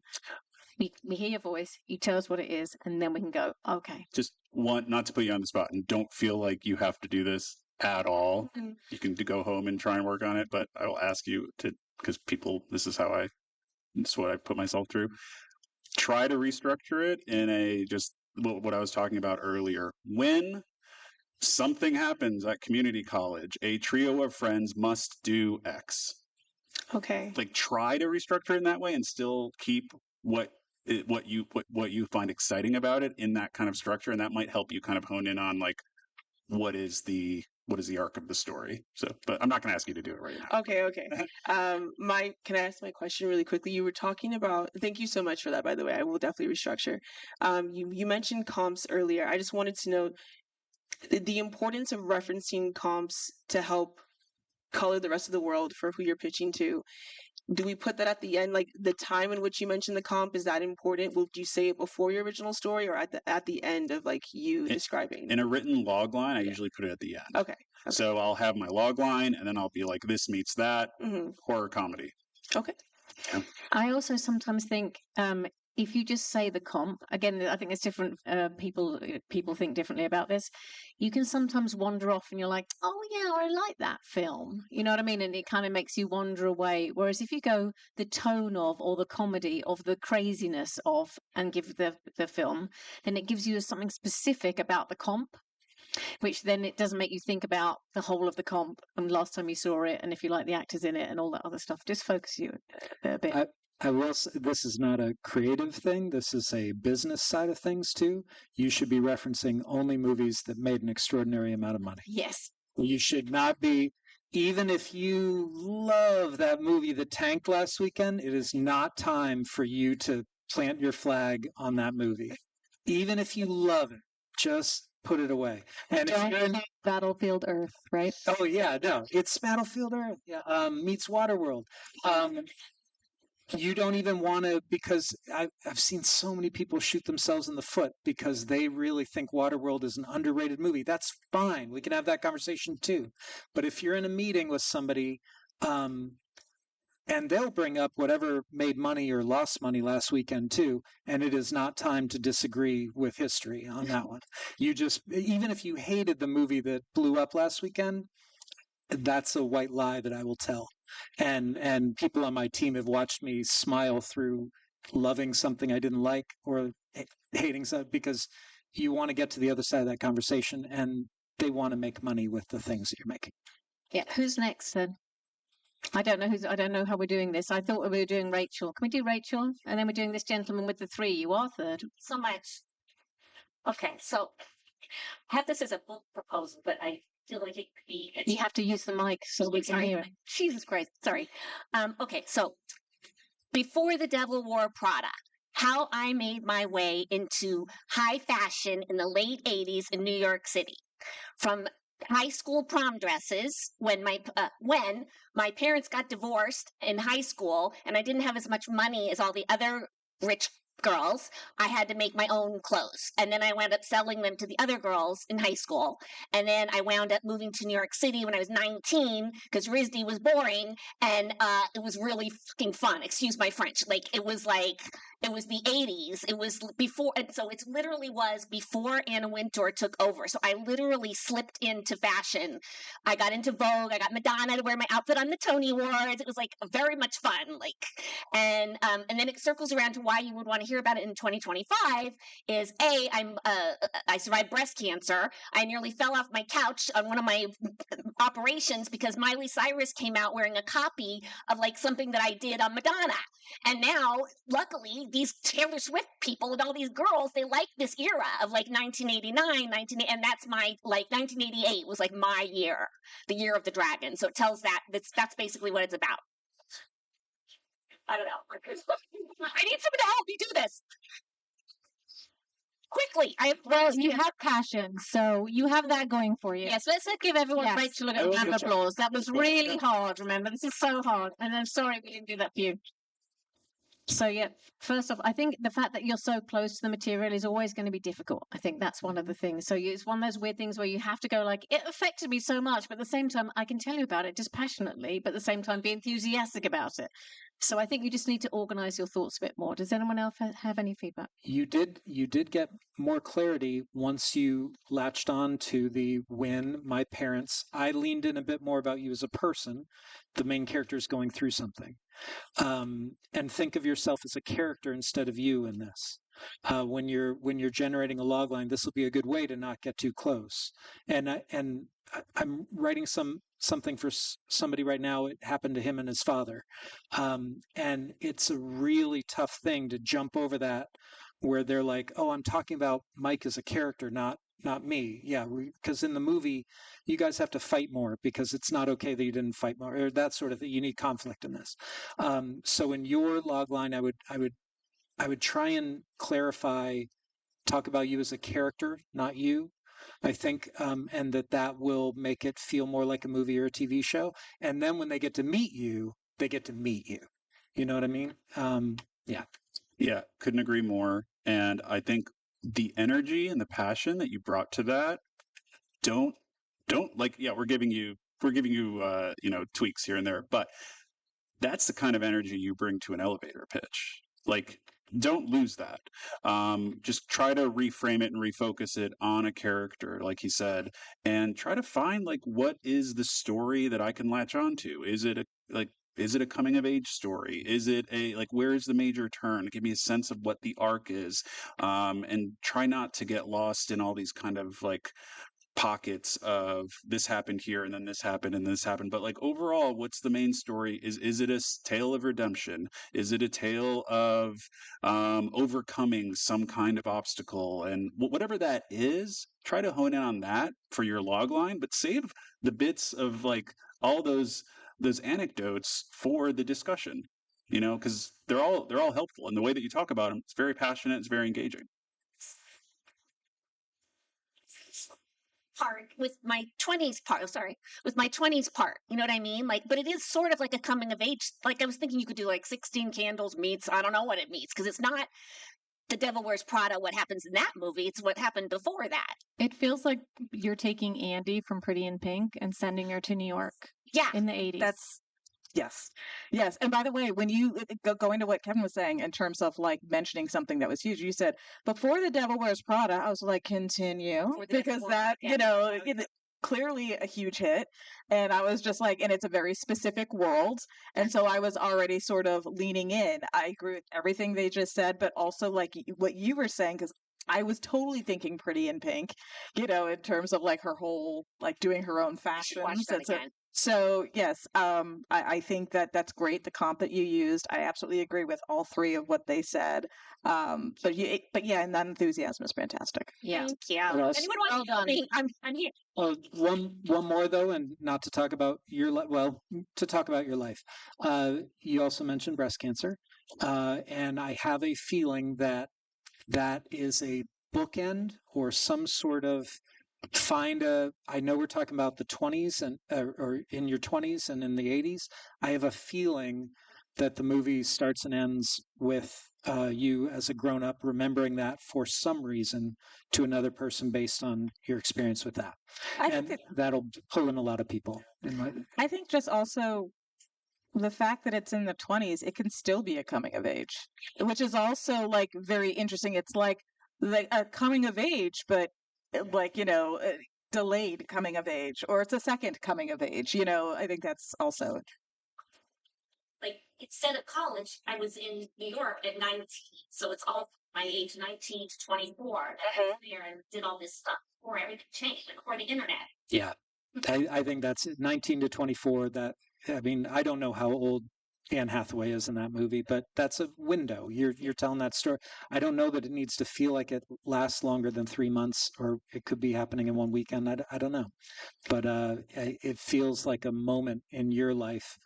We hear your voice, you tell us what it is, and then we can go, okay. Just not to put you on the spot, and don't feel like you have to do this at all. Mm-hmm. You can go home and try and work on it, but I will ask you to, because this is what I put myself through. Try to restructure it in just what I was talking about earlier. When something happens at community college, a trio of friends must do X. Okay. Like try to restructure it in that way and still keep what you find exciting about it in that kind of structure, and that might help you kind of hone in on like what is the arc of the story. So, but I'm not going to ask you to do it right now. Okay. Can I ask my question really quickly? You were talking about, thank you so much for that, by the way. I will definitely restructure. You mentioned comps earlier. I just wanted to know the importance of referencing comps to help color the rest of the world for who you're pitching to. Do we put that at the end, like the time in which you mentioned the comp, is that important? Would you say it before your original story or at the end of like you describing? In a written log line, I usually put it at the end. Okay. So I'll have my log line and then I'll be like, this meets that, horror comedy. Okay. Yeah. I also sometimes think if you just say the comp, again, I think there's different people think differently about this. You can sometimes wander off and you're like, oh yeah, I like that film. You know what I mean? And it kind of makes you wander away. Whereas if you go the tone of, or the comedy of, the craziness of, and give the film, then it gives you something specific about the comp, which then it doesn't make you think about the whole of the comp and last time you saw it and if you like the actors in it and all that other stuff. Just focus you a bit. I will say this is not a creative thing. This is a business side of things too. You should be referencing only movies that made an extraordinary amount of money. Yes. You should not be, even if you love that movie that tanked last weekend, it is not time for you to plant your flag on that movie. Even if you love it, just put it away. And if you're in Battlefield Earth, right? Oh yeah, no, it's Battlefield Earth. Yeah, meets Waterworld. You don't even want to, because I've seen so many people shoot themselves in the foot because they really think Waterworld is an underrated movie. That's fine. We can have that conversation too. But if you're in a meeting with somebody, And they'll bring up whatever made money or lost money last weekend too. And it is not time to disagree with history on that one. You just, even if you hated the movie that blew up last weekend, that's a white lie that I will tell. And people on my team have watched me smile through loving something I didn't like or hating something, because you want to get to the other side of that conversation, and they want to make money with the things that you're making. Yeah. Who's next then? I don't know how we're doing this. I thought we were doing Rachel. Can we do Rachel? And then we're doing this gentleman with the 3. You are third. So much. Okay, so I have this as a book proposal, but I feel like it could be. You have to use the mic so we can hear it. Jesus Christ, sorry. Okay, so before the Devil Wore Prada, how I made my way into high fashion in the late 80s in New York City. From high school prom dresses when my parents got divorced in high school and I didn't have as much money as all the other rich girls, I had to make my own clothes. And then I wound up selling them to the other girls in high school. And then I wound up moving to New York City when I was 19 because RISD was boring and it was really fucking fun. Excuse my French. It was the 80s. It was before, and so it literally was before Anna Wintour took over. So I literally slipped into fashion. I got into Vogue. I got Madonna to wear my outfit on the Tony Awards. It was very much fun. And then it circles around to why you would want to hear about it in 2025 is I survived breast cancer. I nearly fell off my couch on one of my operations because Miley Cyrus came out wearing a copy of something that I did on Madonna. And now, luckily, these Taylor Swift people and all these girls, they like this era of 1989, and that's my 1988 was my year, the year of the dragon. So it tells that's basically what it's about. I don't know. I need someone to help me do this. Quickly. You have passion, so you have that going for you. Yes, let's give everyone Rachel a little round of applause. That was really hard, remember? This is so hard. And I'm sorry we didn't do that for you. So, yeah, first off, I think the fact that you're so close to the material is always going to be difficult. I think that's one of the things. So it's one of those weird things where you have to go it affected me so much, but at the same time, I can tell you about it just passionately, but at the same time, be enthusiastic about it. So I think you just need to organize your thoughts a bit more. Does anyone else have any feedback? You did get more clarity once you latched on to the when my parents. I leaned in a bit more about you as a person. The main character is going through something. And think of yourself as a character instead of you in this. When you're generating a log line, this will be a good way to not get too close. And I'm writing something for somebody right now. It happened to him and his father, and it's a really tough thing to jump over that, where they're like, "Oh, I'm talking about Mike as a character, not me." Yeah, because in the movie, you guys have to fight more because it's not okay that you didn't fight more, or that sort of thing. You need conflict in this. So in your log line, I would try and clarify, talk about you as a character, not you. I think, and that will make it feel more like a movie or a TV show. And then when they get to meet you, they get to meet you. You know what I mean? Yeah. Yeah, couldn't agree more. And I think the energy and the passion that you brought to that, don't we're giving you tweaks here and there, but that's the kind of energy you bring to an elevator pitch. Don't lose that. Just try to reframe it and refocus it on a character, like he said, and try to find what is the story that I can latch onto. Is it a coming of age story? Is it where is the major turn? Give me a sense of what the arc is, and try not to get lost in all these kind of pockets of this happened here and then this happened and this happened, but overall, what's the main story? Is it a tale of redemption? Is it a tale of overcoming some kind of obstacle? And whatever that is, try to hone in on that for your log line, but save the bits of all those anecdotes for the discussion, because they're all helpful, and the way that you talk about them, it's very passionate, it's very engaging. Part with my 20s part, you know what I mean? But it is sort of like a coming of age. I was thinking you could do 16 Candles meets, I don't know what it meets, because it's not The Devil Wears Prada, what happens in that movie, it's what happened before that. It feels like you're taking Andy from Pretty in Pink and sending her to New York. Yeah. In the 80s. Yes. Yes. And by the way, when you going to what Kevin was saying in terms of like mentioning something that was huge, you said before the Devil Wears Prada, I was like, continue because that, clearly a huge hit. And I was just like, and it's a very specific world. And so I was already sort of leaning in. I agree with everything they just said, but also like what you were saying, because I was totally thinking Pretty in Pink, in terms of like her whole, like doing her own fashions. So yes, I think that that's great. The comp that you used, I absolutely agree with all three of what they said. But yeah, and that enthusiasm is fantastic. Yeah. Thank you. What else? Anyone want Well done. me? I'm here. One more though, and not to talk about your to talk about your life. You also mentioned breast cancer, and I have a feeling that that is a bookend or some sort of I know we're talking about the 20s and or in your 20s and in the 80s. I have a feeling that the movie starts and ends with you as a grown up remembering that for some reason to another person based on your experience with that. And that'll pull in a lot of people. I think just also the fact that it's in the 20s, it can still be a coming of age, which is also like very interesting. It's like a coming of age, but like, delayed coming of age, or it's a second coming of age. I think that's also. Like instead of college, I was in New York at 19, so it's all my age, 19 to 24. I was there and did all this stuff before everything changed, before the internet. Yeah, I think that's 19 to 24. I don't know how old Anne Hathaway is in that movie, but that's a window. You're telling that story. I don't know that it needs to feel like it lasts longer than 3 months, or it could be happening in one weekend. I don't know, but it feels like a moment in your life.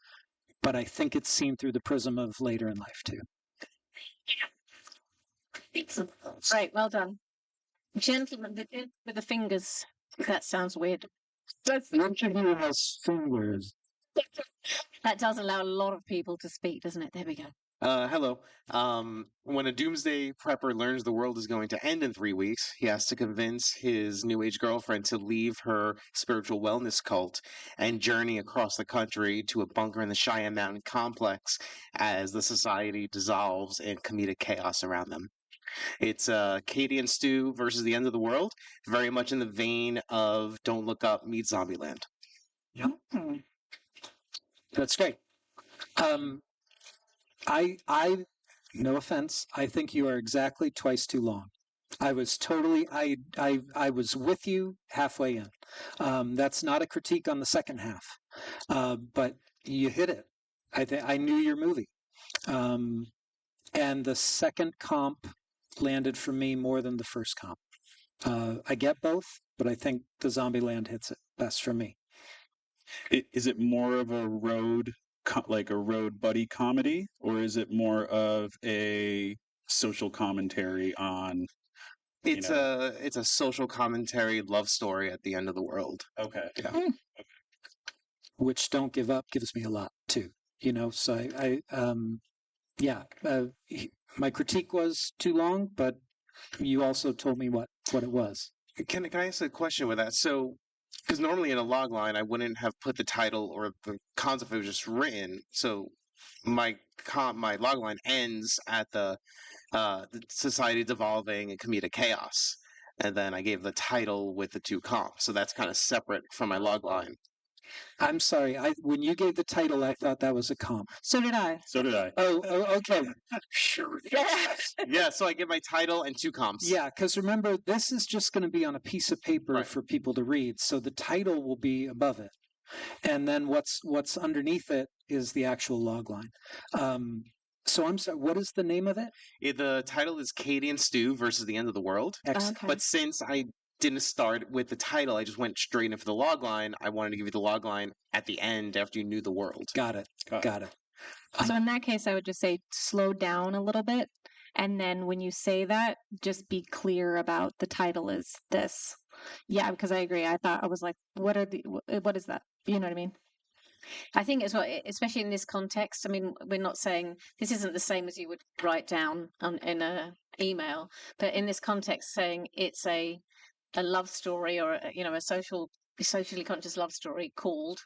But I think it's seen through the prism of later in life too. Right, well done. Gentleman with the fingers. That sounds weird. Which of you has fingers? That does allow a lot of people to speak, doesn't it? There we go. Hello. When a doomsday prepper learns the world is going to end in 3 weeks, he has to convince his new age girlfriend to leave her spiritual wellness cult and journey across the country to a bunker in the Cheyenne Mountain complex as the society dissolves in comedic chaos around them. It's Katie and Stu versus the end of the world, very much in the vein of Don't Look Up meets Zombieland. Yeah. That's great. I no offense, I think you are exactly twice too long. I was totally I was with you halfway in. That's not a critique on the second half, but you hit it. I knew your movie, and the second comp landed for me more than the first comp. I get both, but I think the Zombieland hits it best for me. Is it more of a road like a road buddy comedy, or is it more of a social commentary on? It's a social commentary love story at the end of the world. Okay. Yeah. Which Don't Give Up gives me a lot too. So my critique was too long, but you also told me what it was. Can I ask a question with that? So, because normally in a log line, I wouldn't have put the title or the concept was just written. So my log line ends at the society devolving and comedic chaos, and then I gave the title with the two comps. So that's kind of separate from my log line. I'm sorry. When you gave the title, I thought that was a comp. So did I. So did I. Oh, okay. Sure. Yeah, so I give my title and two comps. Yeah, because remember, this is just going to be on a piece of paper for people to read. So the title will be above it. And then what's underneath it is the actual log line. So I'm sorry, what is the name of it? The title is Katie and Stu versus the end of the world. Excellent. Okay. But since I didn't start with the title, I just went straight in for the log line. I wanted to give you the log line at the end after you knew the world. Got it. So in that case, I would just say slow down a little bit. And then when you say that, just be clear about the title is this. Yeah, because I agree. I was like, what is that? You know what I mean? I think as well, especially in this context. I mean, we're not saying this isn't the same as you would write down in an email, but in this context, saying it's a love story or a socially conscious love story called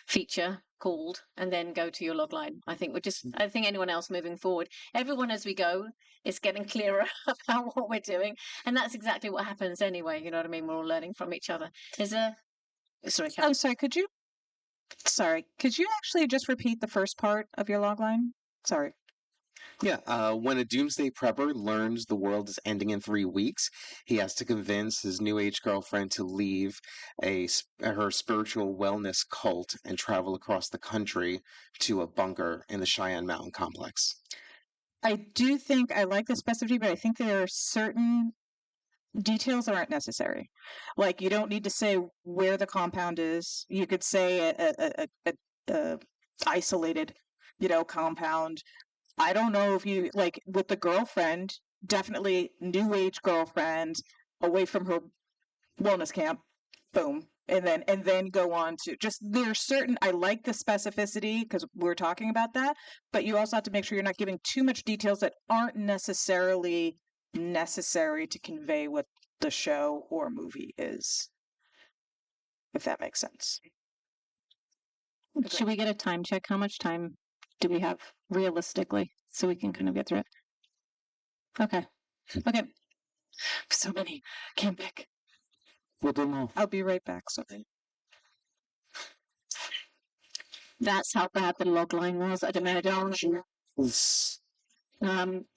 feature called, and then go to your log line. I think I think anyone else moving forward, everyone as we go is getting clearer about what we're doing. And that's exactly what happens anyway. You know what I mean? We're all learning from each other. Sorry, Kat. Oh, sorry. Could you actually just repeat the first part of your log line? Sorry. Yeah, when a doomsday prepper learns the world is ending in 3 weeks, he has to convince his new age girlfriend to leave her spiritual wellness cult and travel across the country to a bunker in the Cheyenne Mountain complex. I do think I like the specificity, but I think there are certain details that aren't necessary. Like, you don't need to say where the compound is. You could say a isolated, compound. I don't know if you like with the girlfriend, definitely new age girlfriend away from her wellness camp. Boom. And then go on to just there's certain I like the specificity because we're talking about that, but you also have to make sure you're not giving too much details that aren't necessarily necessary to convey what the show or movie is. If that makes sense. Should we get a time check? How much time do we have realistically so we can kind of get through it? Okay. Okay. So many. Can't pick. I'll be right back. So That's how bad the log line was. I don't know.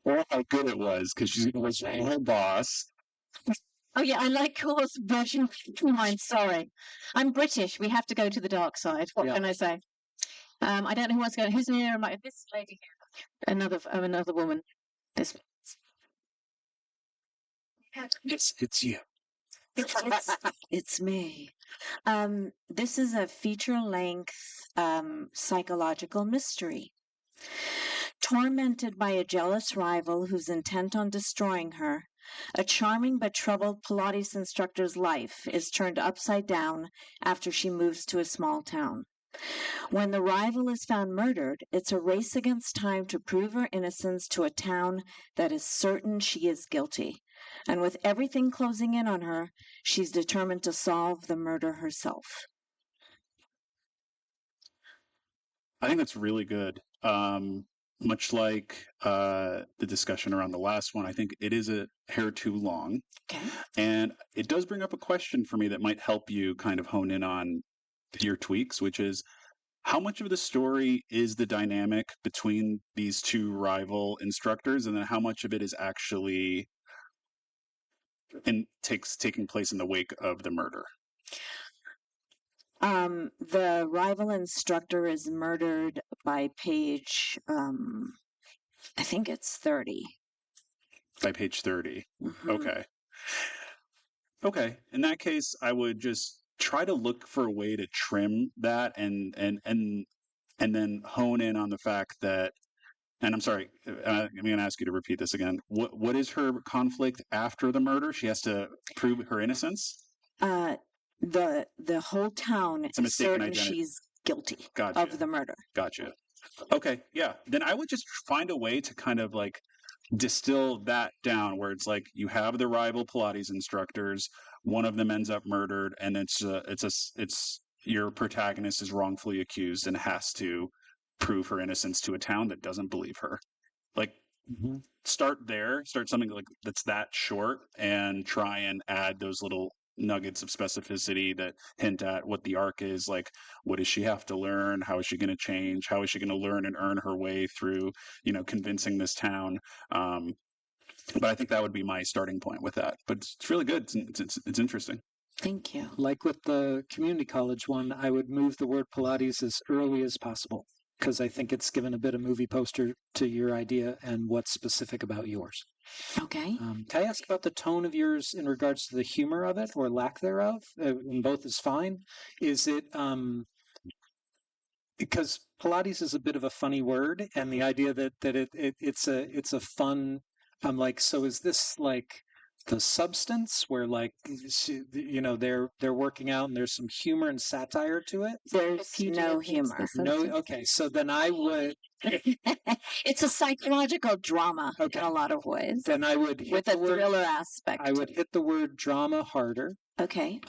Or how good it was, because she's going to listen to her boss. Oh yeah, I like yours version of mine. Sorry, I'm British. We have to go to the dark side. What can I say? I don't know who wants to go. Who's near? This lady here. Another woman. This. It's you. It's me. This is a feature-length psychological mystery. Tormented by a jealous rival who's intent on destroying her, a charming but troubled Pilates instructor's life is turned upside down after she moves to a small town. When the rival is found murdered, it's a race against time to prove her innocence to a town that is certain she is guilty. And with everything closing in on her, she's determined to solve the murder herself. I think that's really good. Much like the discussion around the last one, I think it is a hair too long. Okay. And it does bring up a question for me that might help you kind of hone in on your tweaks, which is how much of the story is the dynamic between these two rival instructors, and then how much of it is actually taking place in the wake of the murder? The rival instructor is murdered by page, I think it's 30. By page 30. Mm-hmm. Okay. Okay. In that case, I would just try to look for a way to trim that and then hone in on the fact that, and I'm sorry, I'm going to ask you to repeat this again. What is her conflict after the murder? She has to prove her innocence? The whole town is certain identity. she's guilty Gotcha. of the murder. Gotcha. Okay, yeah. Then I would just find a way to kind of like distill that down, where it's like you have the rival Pilates instructors, one of them ends up murdered, and it's your protagonist is wrongfully accused and has to prove her innocence to a town that doesn't believe her. Like, start there, start something like that's that short, and try and add those little nuggets of specificity that hint at what the arc is. Like, what does she have to learn? How is she going to change? How is she going to learn and earn her way through, convincing this town? But I think that would be my starting point with that. But it's really good. It's interesting. Thank you. Like with the community college one, I would move the word Pilates as early as possible, because I think it's given a bit of movie poster to your idea and what's specific about yours. Okay. Can I ask about the tone of yours in regards to the humor of it or lack thereof? And both is fine. Is it because Pilates is a bit of a funny word, and the idea that it's a fun. I'm like, so is this like the substance where like they're working out and there's some humor and satire to it? There's no humor. No. Okay, so then I would. It's a psychological drama in a lot of ways. Then I would hit with a thriller aspect. I would hit the word drama harder. Okay.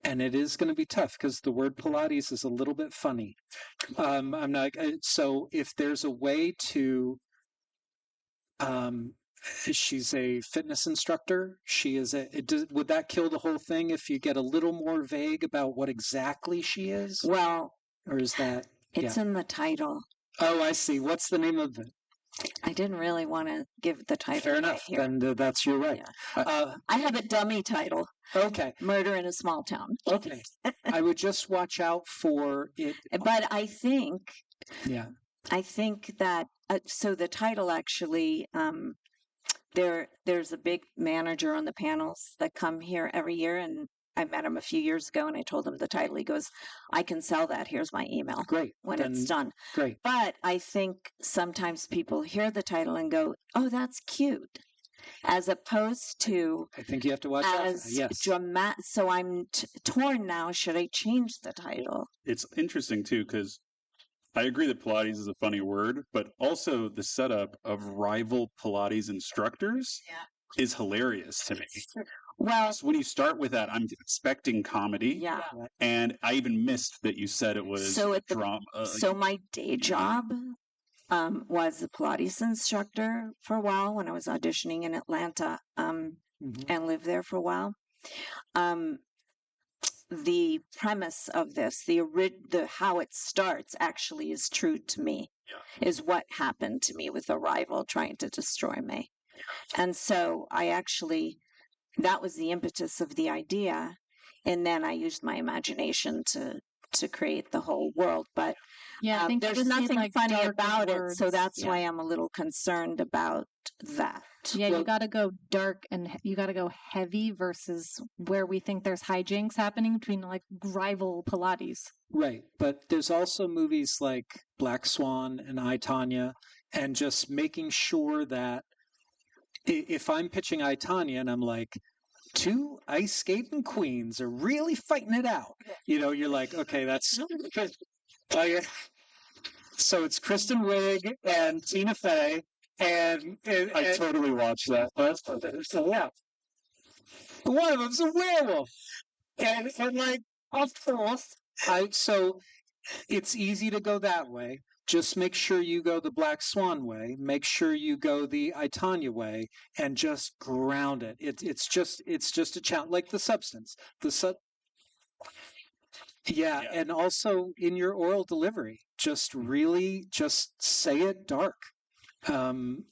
and it is going to be tough because the word Pilates is a little bit funny. I'm not so if there's a way to she's a fitness instructor. She is would that kill the whole thing if you get a little more vague about what exactly she is? Well, or is that it's in the title. Oh, I see. What's the name of it? I didn't really want to give the title. Fair enough. Here. Then that's your right. I have a dummy title. Okay. Murder in a Small Town. Okay. I would just watch out for it. But I think. Yeah. I think that so the title actually. There's a big manager on the panels that come here every year, and I met him a few years ago, and I told him the title. He goes, "I can sell that. Here's my email." Great. When it's done. Great. But I think sometimes people hear the title and go, "Oh, that's cute," as opposed to. I think you have to watch out for that. Yes. Dramatic. So I'm torn now. Should I change the title? It's interesting too because I agree that Pilates is a funny word, but also the setup of rival Pilates instructors is hilarious to me. Well, so when you start with that, I'm expecting comedy. Yeah. And I even missed that you said it was drama. So my day job was a Pilates instructor for a while when I was auditioning in Atlanta and lived there for a while. The premise of this, the how it starts, actually is true to me. Is what happened to me with a rival trying to destroy me, and so I actually that was the impetus of the idea, and then I used my imagination to create the whole world. But I think there's nothing funny about it, so that's Yeah. why I'm a little concerned about that. Yeah, you got to go dark and you got to go heavy versus where we think there's hijinks happening between like rival Pilates. Right. But there's also movies like Black Swan and I, Tonya, and just making sure that if I'm pitching I, Tonya and I'm like, two ice skating queens are really fighting it out, you're like, okay, that's so it's Kristen Wiig and Tina Fey, and I totally watched that. So yeah, one of them's a werewolf, and like, of course, so it's easy to go that way. Just make sure you go the Black Swan way. Make sure you go the I, Tonya way, and just ground it. It's just a challenge, like The Substance. Yeah, and also in your oral delivery, just say it dark. And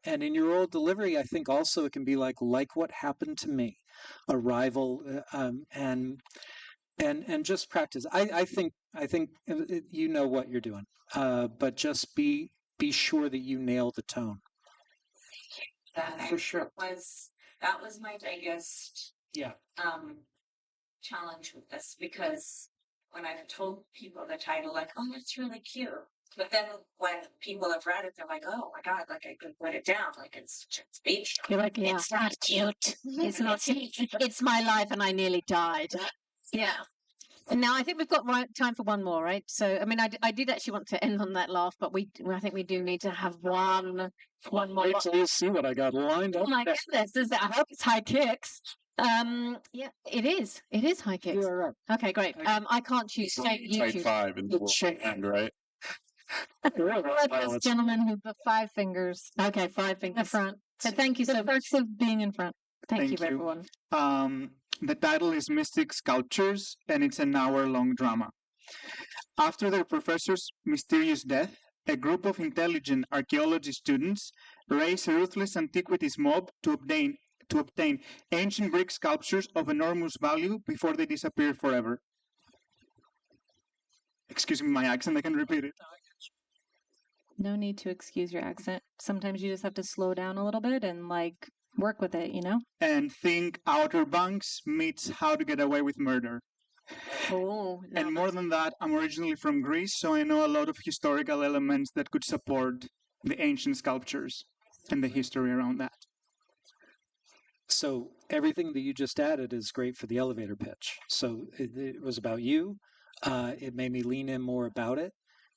in your oral delivery, I think also it can be like what happened to me, a rival, and just practice. I think you know what you're doing, but just be sure that you nail the tone. For sure. That was my biggest challenge with this, because when I've told people the title, like, "Oh, that's really cute," but then when people have read it, they're like, "Oh my God, like I could put it down, like it's speech." You're like, yeah. It's not cute. It's not. It's my life, and I nearly died. Yeah. And now I think we've got time for one more, right? So, I mean, I did actually want to end on that laugh, but I think we do need to have one more. Wait till you see what I got lined up. Oh my goodness! I hope it's high kicks. Yeah, it is. It is high kicks. You're right. Okay, great. I can't choose. You Type choose. 5 in the end, right? This gentleman who's got 5 fingers. Okay, 5 fingers. In the front. So thank you. So the perks of being in front. Thank you, everyone. The title is Mystic Sculptures, and it's an hour-long drama. After their professor's mysterious death, a group of intelligent archaeology students raise a ruthless antiquities mob to obtain ancient Greek sculptures of enormous value before they disappear forever. Excuse me, my accent, I can repeat it. No need to excuse your accent. Sometimes you just have to slow down a little bit and work with it, And think Outer Banks meets How to Get Away with Murder. Oh. No. And more than that, I'm originally from Greece, so I know a lot of historical elements that could support the ancient sculptures and the history around that. So everything that you just added is great for the elevator pitch. So it was about you. It made me lean in more about it.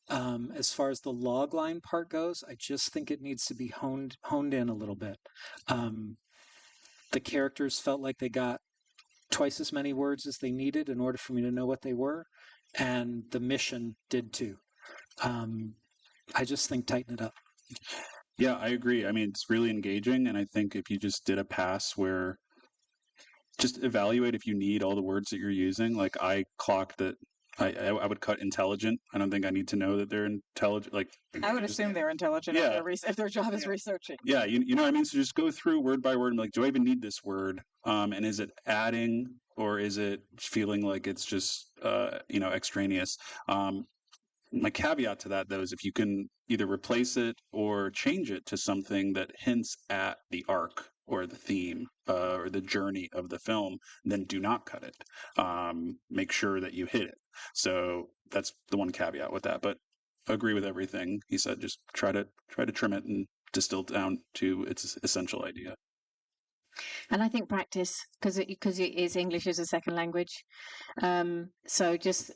As far as the log line part goes, I just think it needs to be honed in a little bit. The characters felt like they got twice as many words as they needed in order for me to know what they were, and the mission did too. I just think tighten it up. Yeah, I agree. I mean, it's really engaging, and I think if you just did a pass where just evaluate if you need all the words that you're using. Like I clocked that I would cut intelligent. I don't think I need to know that they're intelligent. Like I would assume they're intelligent Yeah. if their job is researching. yeah, you know what I mean? So just go through word by word and be like, do I even need this word? And is it adding or is it feeling like it's just extraneous? My caveat to that though is if you can either replace it or change it to something that hints at the arc or the theme or the journey of the film, then do not cut it. Make sure that you hit it. So that's the one caveat with that. But agree with everything he said. Just try to trim it and distill it down to its essential idea. And I think practice, because it is English as a second language. So just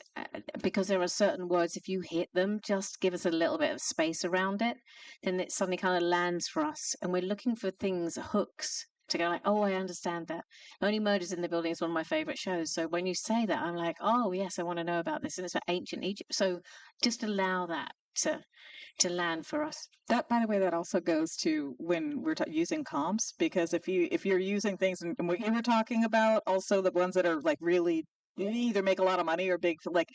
because there are certain words, if you hit them, just give us a little bit of space around it, then it suddenly kind of lands for us. And we're looking for things, hooks, to go like, oh, I understand that. Only Murders in the Building is one of my favorite shows. So when you say that, I'm like, oh, yes, I want to know about this. And it's for ancient Egypt. So just allow that to land for us. That, by the way, that also goes to when we're using comps, because if you're using things and what you were talking about, also the ones that are like really either make a lot of money or big, like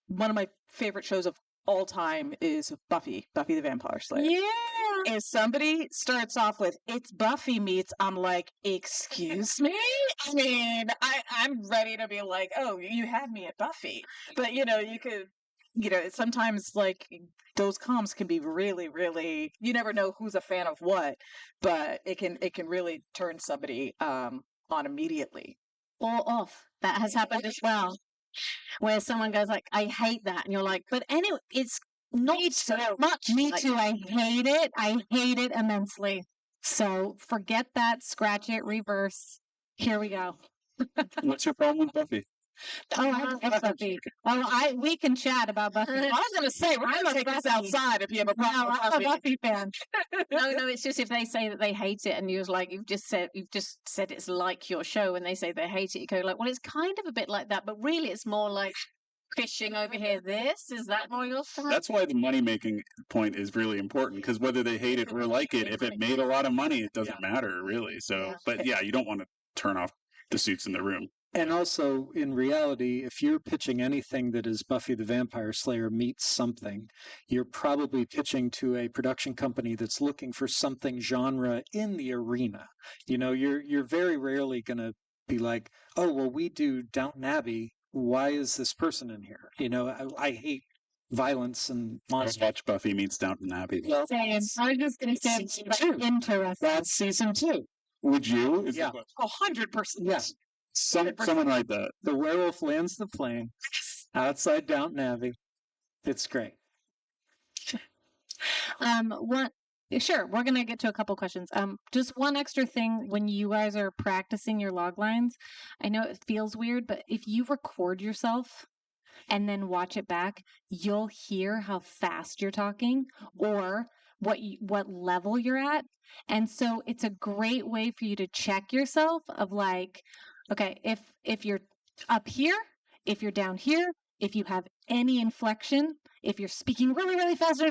one of my favorite shows of all time is Buffy the Vampire Slayer. Yeah. If somebody starts off with "it's Buffy meets," I'm like, excuse me. I mean, I'm ready to be like, oh, you had me at Buffy, but you could. Sometimes like those comms can be really, really, you never know who's a fan of what, but it can really turn somebody on immediately. Or off. That has happened as well. Where someone goes like, I hate that. And you're like, but anyway, it's not so much. Me too. I hate it. I hate it immensely. So forget that, scratch it, reverse. Here we go. What's your problem with Buffy? Oh, I love Buffy. Oh, we can chat about Buffy. I was going to say, we're going to take this outside if you have a problem with I'm Buffy. a Buffy fan. No, it's just if they say that they hate it and you're like, you've just said it's like your show and they say they hate it, you go like, well, it's kind of a bit like that, but really it's more like fishing over here. Is that more your style? That's why the money-making point is really important, because whether they hate it or like it, if it made a lot of money, it doesn't matter, really. So, but yeah, you don't want to turn off the suits in the room. And also, in reality, if you're pitching anything that is Buffy the Vampire Slayer meets something, you're probably pitching to a production company that's looking for something genre in the arena. You're very rarely going to be like, oh, well, we do Downton Abbey. Why is this person in here? I hate violence and monsters. I watch Buffy meets Downton Abbey. Well, I was just going to say, interesting. That's season 2. Would you? Yeah. 100%. Yes. Someone write that. The werewolf lands the plane outside Downton Abbey. It's great. Sure, we're gonna get to a couple questions. Just one extra thing when you guys are practicing your log lines. I know it feels weird, but if you record yourself and then watch it back, you'll hear how fast you're talking or what level you're at. And so it's a great way for you to check yourself of like, okay, if you're up here, if you're down here, if you have any inflection, if you're speaking really, really fast,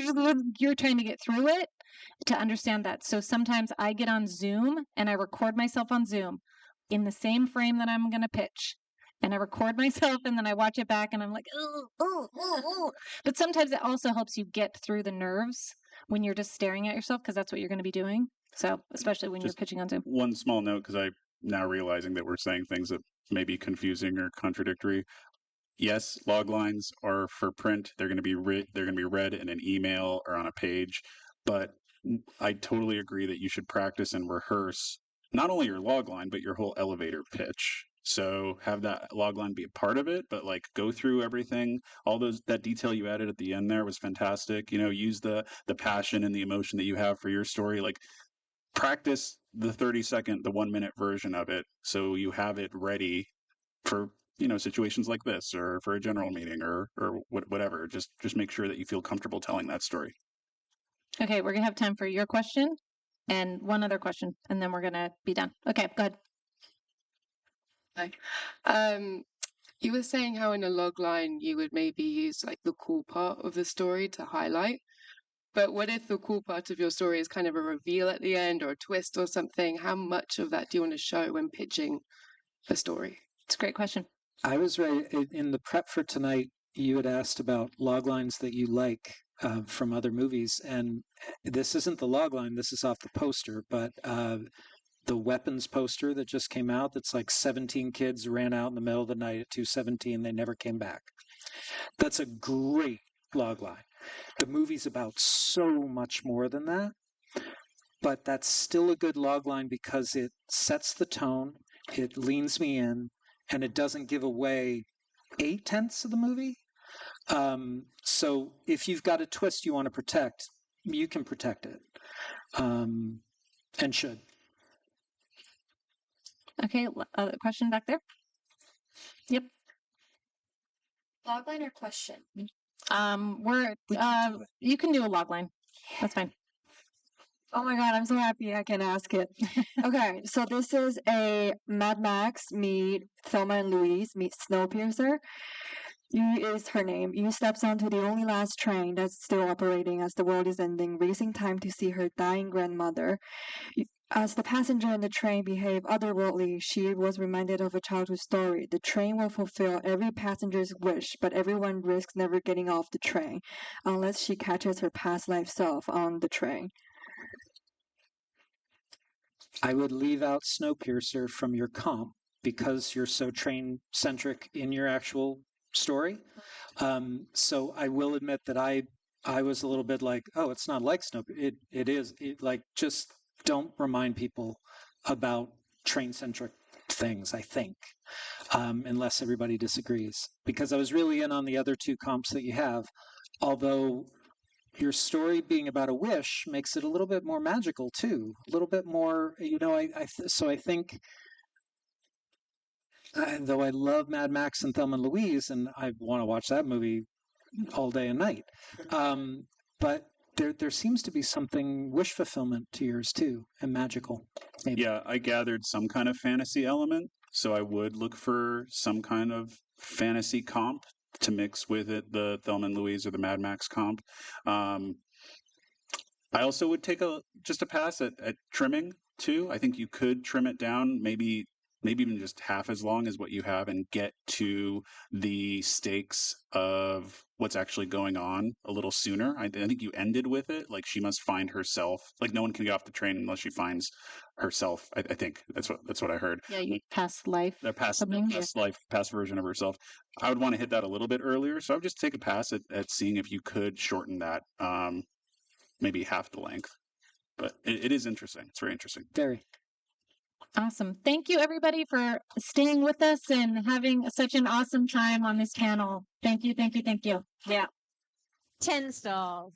you're trying to get through it, to understand that. So sometimes I get on Zoom and I record myself on Zoom in the same frame that I'm going to pitch. And I record myself and then I watch it back and I'm like, oh. But sometimes it also helps you get through the nerves when you're just staring at yourself, because that's what you're going to be doing. So especially when you're pitching on Zoom. One small note, because I'm now realizing that we're saying things that may be confusing or contradictory. Yes, log lines are for print. They're going to be read in an email or on a page. But I totally agree that you should practice and rehearse not only your log line, but your whole elevator pitch. So have that log line be a part of it, but like go through everything. All that detail you added at the end there was fantastic. Use the passion and the emotion that you have for your story. Like practice the 30-second, the 1-minute version of it, so you have it ready for situations like this, or for a general meeting, or whatever. Just make sure that you feel comfortable telling that story. Okay, we're gonna have time for your question and one other question, and then we're gonna be done. Okay, go ahead. Hi. You were saying how in a log line you would maybe use like the cool part of the story to highlight. But what if the cool part of your story is kind of a reveal at the end or a twist or something? How much of that do you want to show when pitching a story? It's a great question. I was right in the prep for tonight. You had asked about log lines that you like from other movies, and this isn't the log line. This is off the poster, but the weapons poster that just came out. That's like 17 kids ran out in the middle of the night at 2:17. They never came back. That's a great log line. The movie's about so much more than that, but that's still a good log line because it sets the tone, it leans me in, and it doesn't give away 8/10 of the movie. So if you've got a twist you want to protect, you can protect it, and should. Okay, question back there. Yep. Logline or question? You can do a log line. That's fine. Oh my God, I'm so happy I can ask it. Okay, so this is a Mad Max meet Thelma and Louise meet Snowpiercer. Yu is her name. Yu steps onto the only last train that's still operating as the world is ending, racing time to see her dying grandmother. As the passenger in the train behave otherworldly, she was reminded of a childhood story. The train will fulfill every passenger's wish, but everyone risks never getting off the train unless she catches her past life self on the train. I would leave out Snowpiercer from your comp because you're so train centric in your actual story. So I will admit that I was a little bit like, oh, it's not like Snowpiercer. It is. Like, just don't remind people about train centric things, I think, unless everybody disagrees. Because I was really in on the other two comps that you have, although your story being about a wish makes it a little bit more magical too, a little bit more, so I think, though I love Mad Max and Thelma and Louise, and I want to watch that movie all day and night, but there seems to be something wish fulfillment to yours too, and magical. Maybe. Yeah, I gathered some kind of fantasy element, so I would look for some kind of fantasy comp to mix with it, the Thelma and Louise or the Mad Max comp. I also would take just a pass at trimming too. I think you could trim it down, maybe even just half as long as what you have, and get to the stakes of what's actually going on a little sooner. I think you ended with it like she must find herself. Like, no one can get off the train unless she finds herself. I think that's what I heard. Yeah, past life. Their past life, past version of herself. I would want to hit that a little bit earlier, so I would just take a pass at seeing if you could shorten that, maybe half the length. But it is interesting. It's very interesting. Very. Awesome. Thank you, everybody, for staying with us and having such an awesome time on this panel. Thank you, thank you, thank you. Yeah. 10 stalls.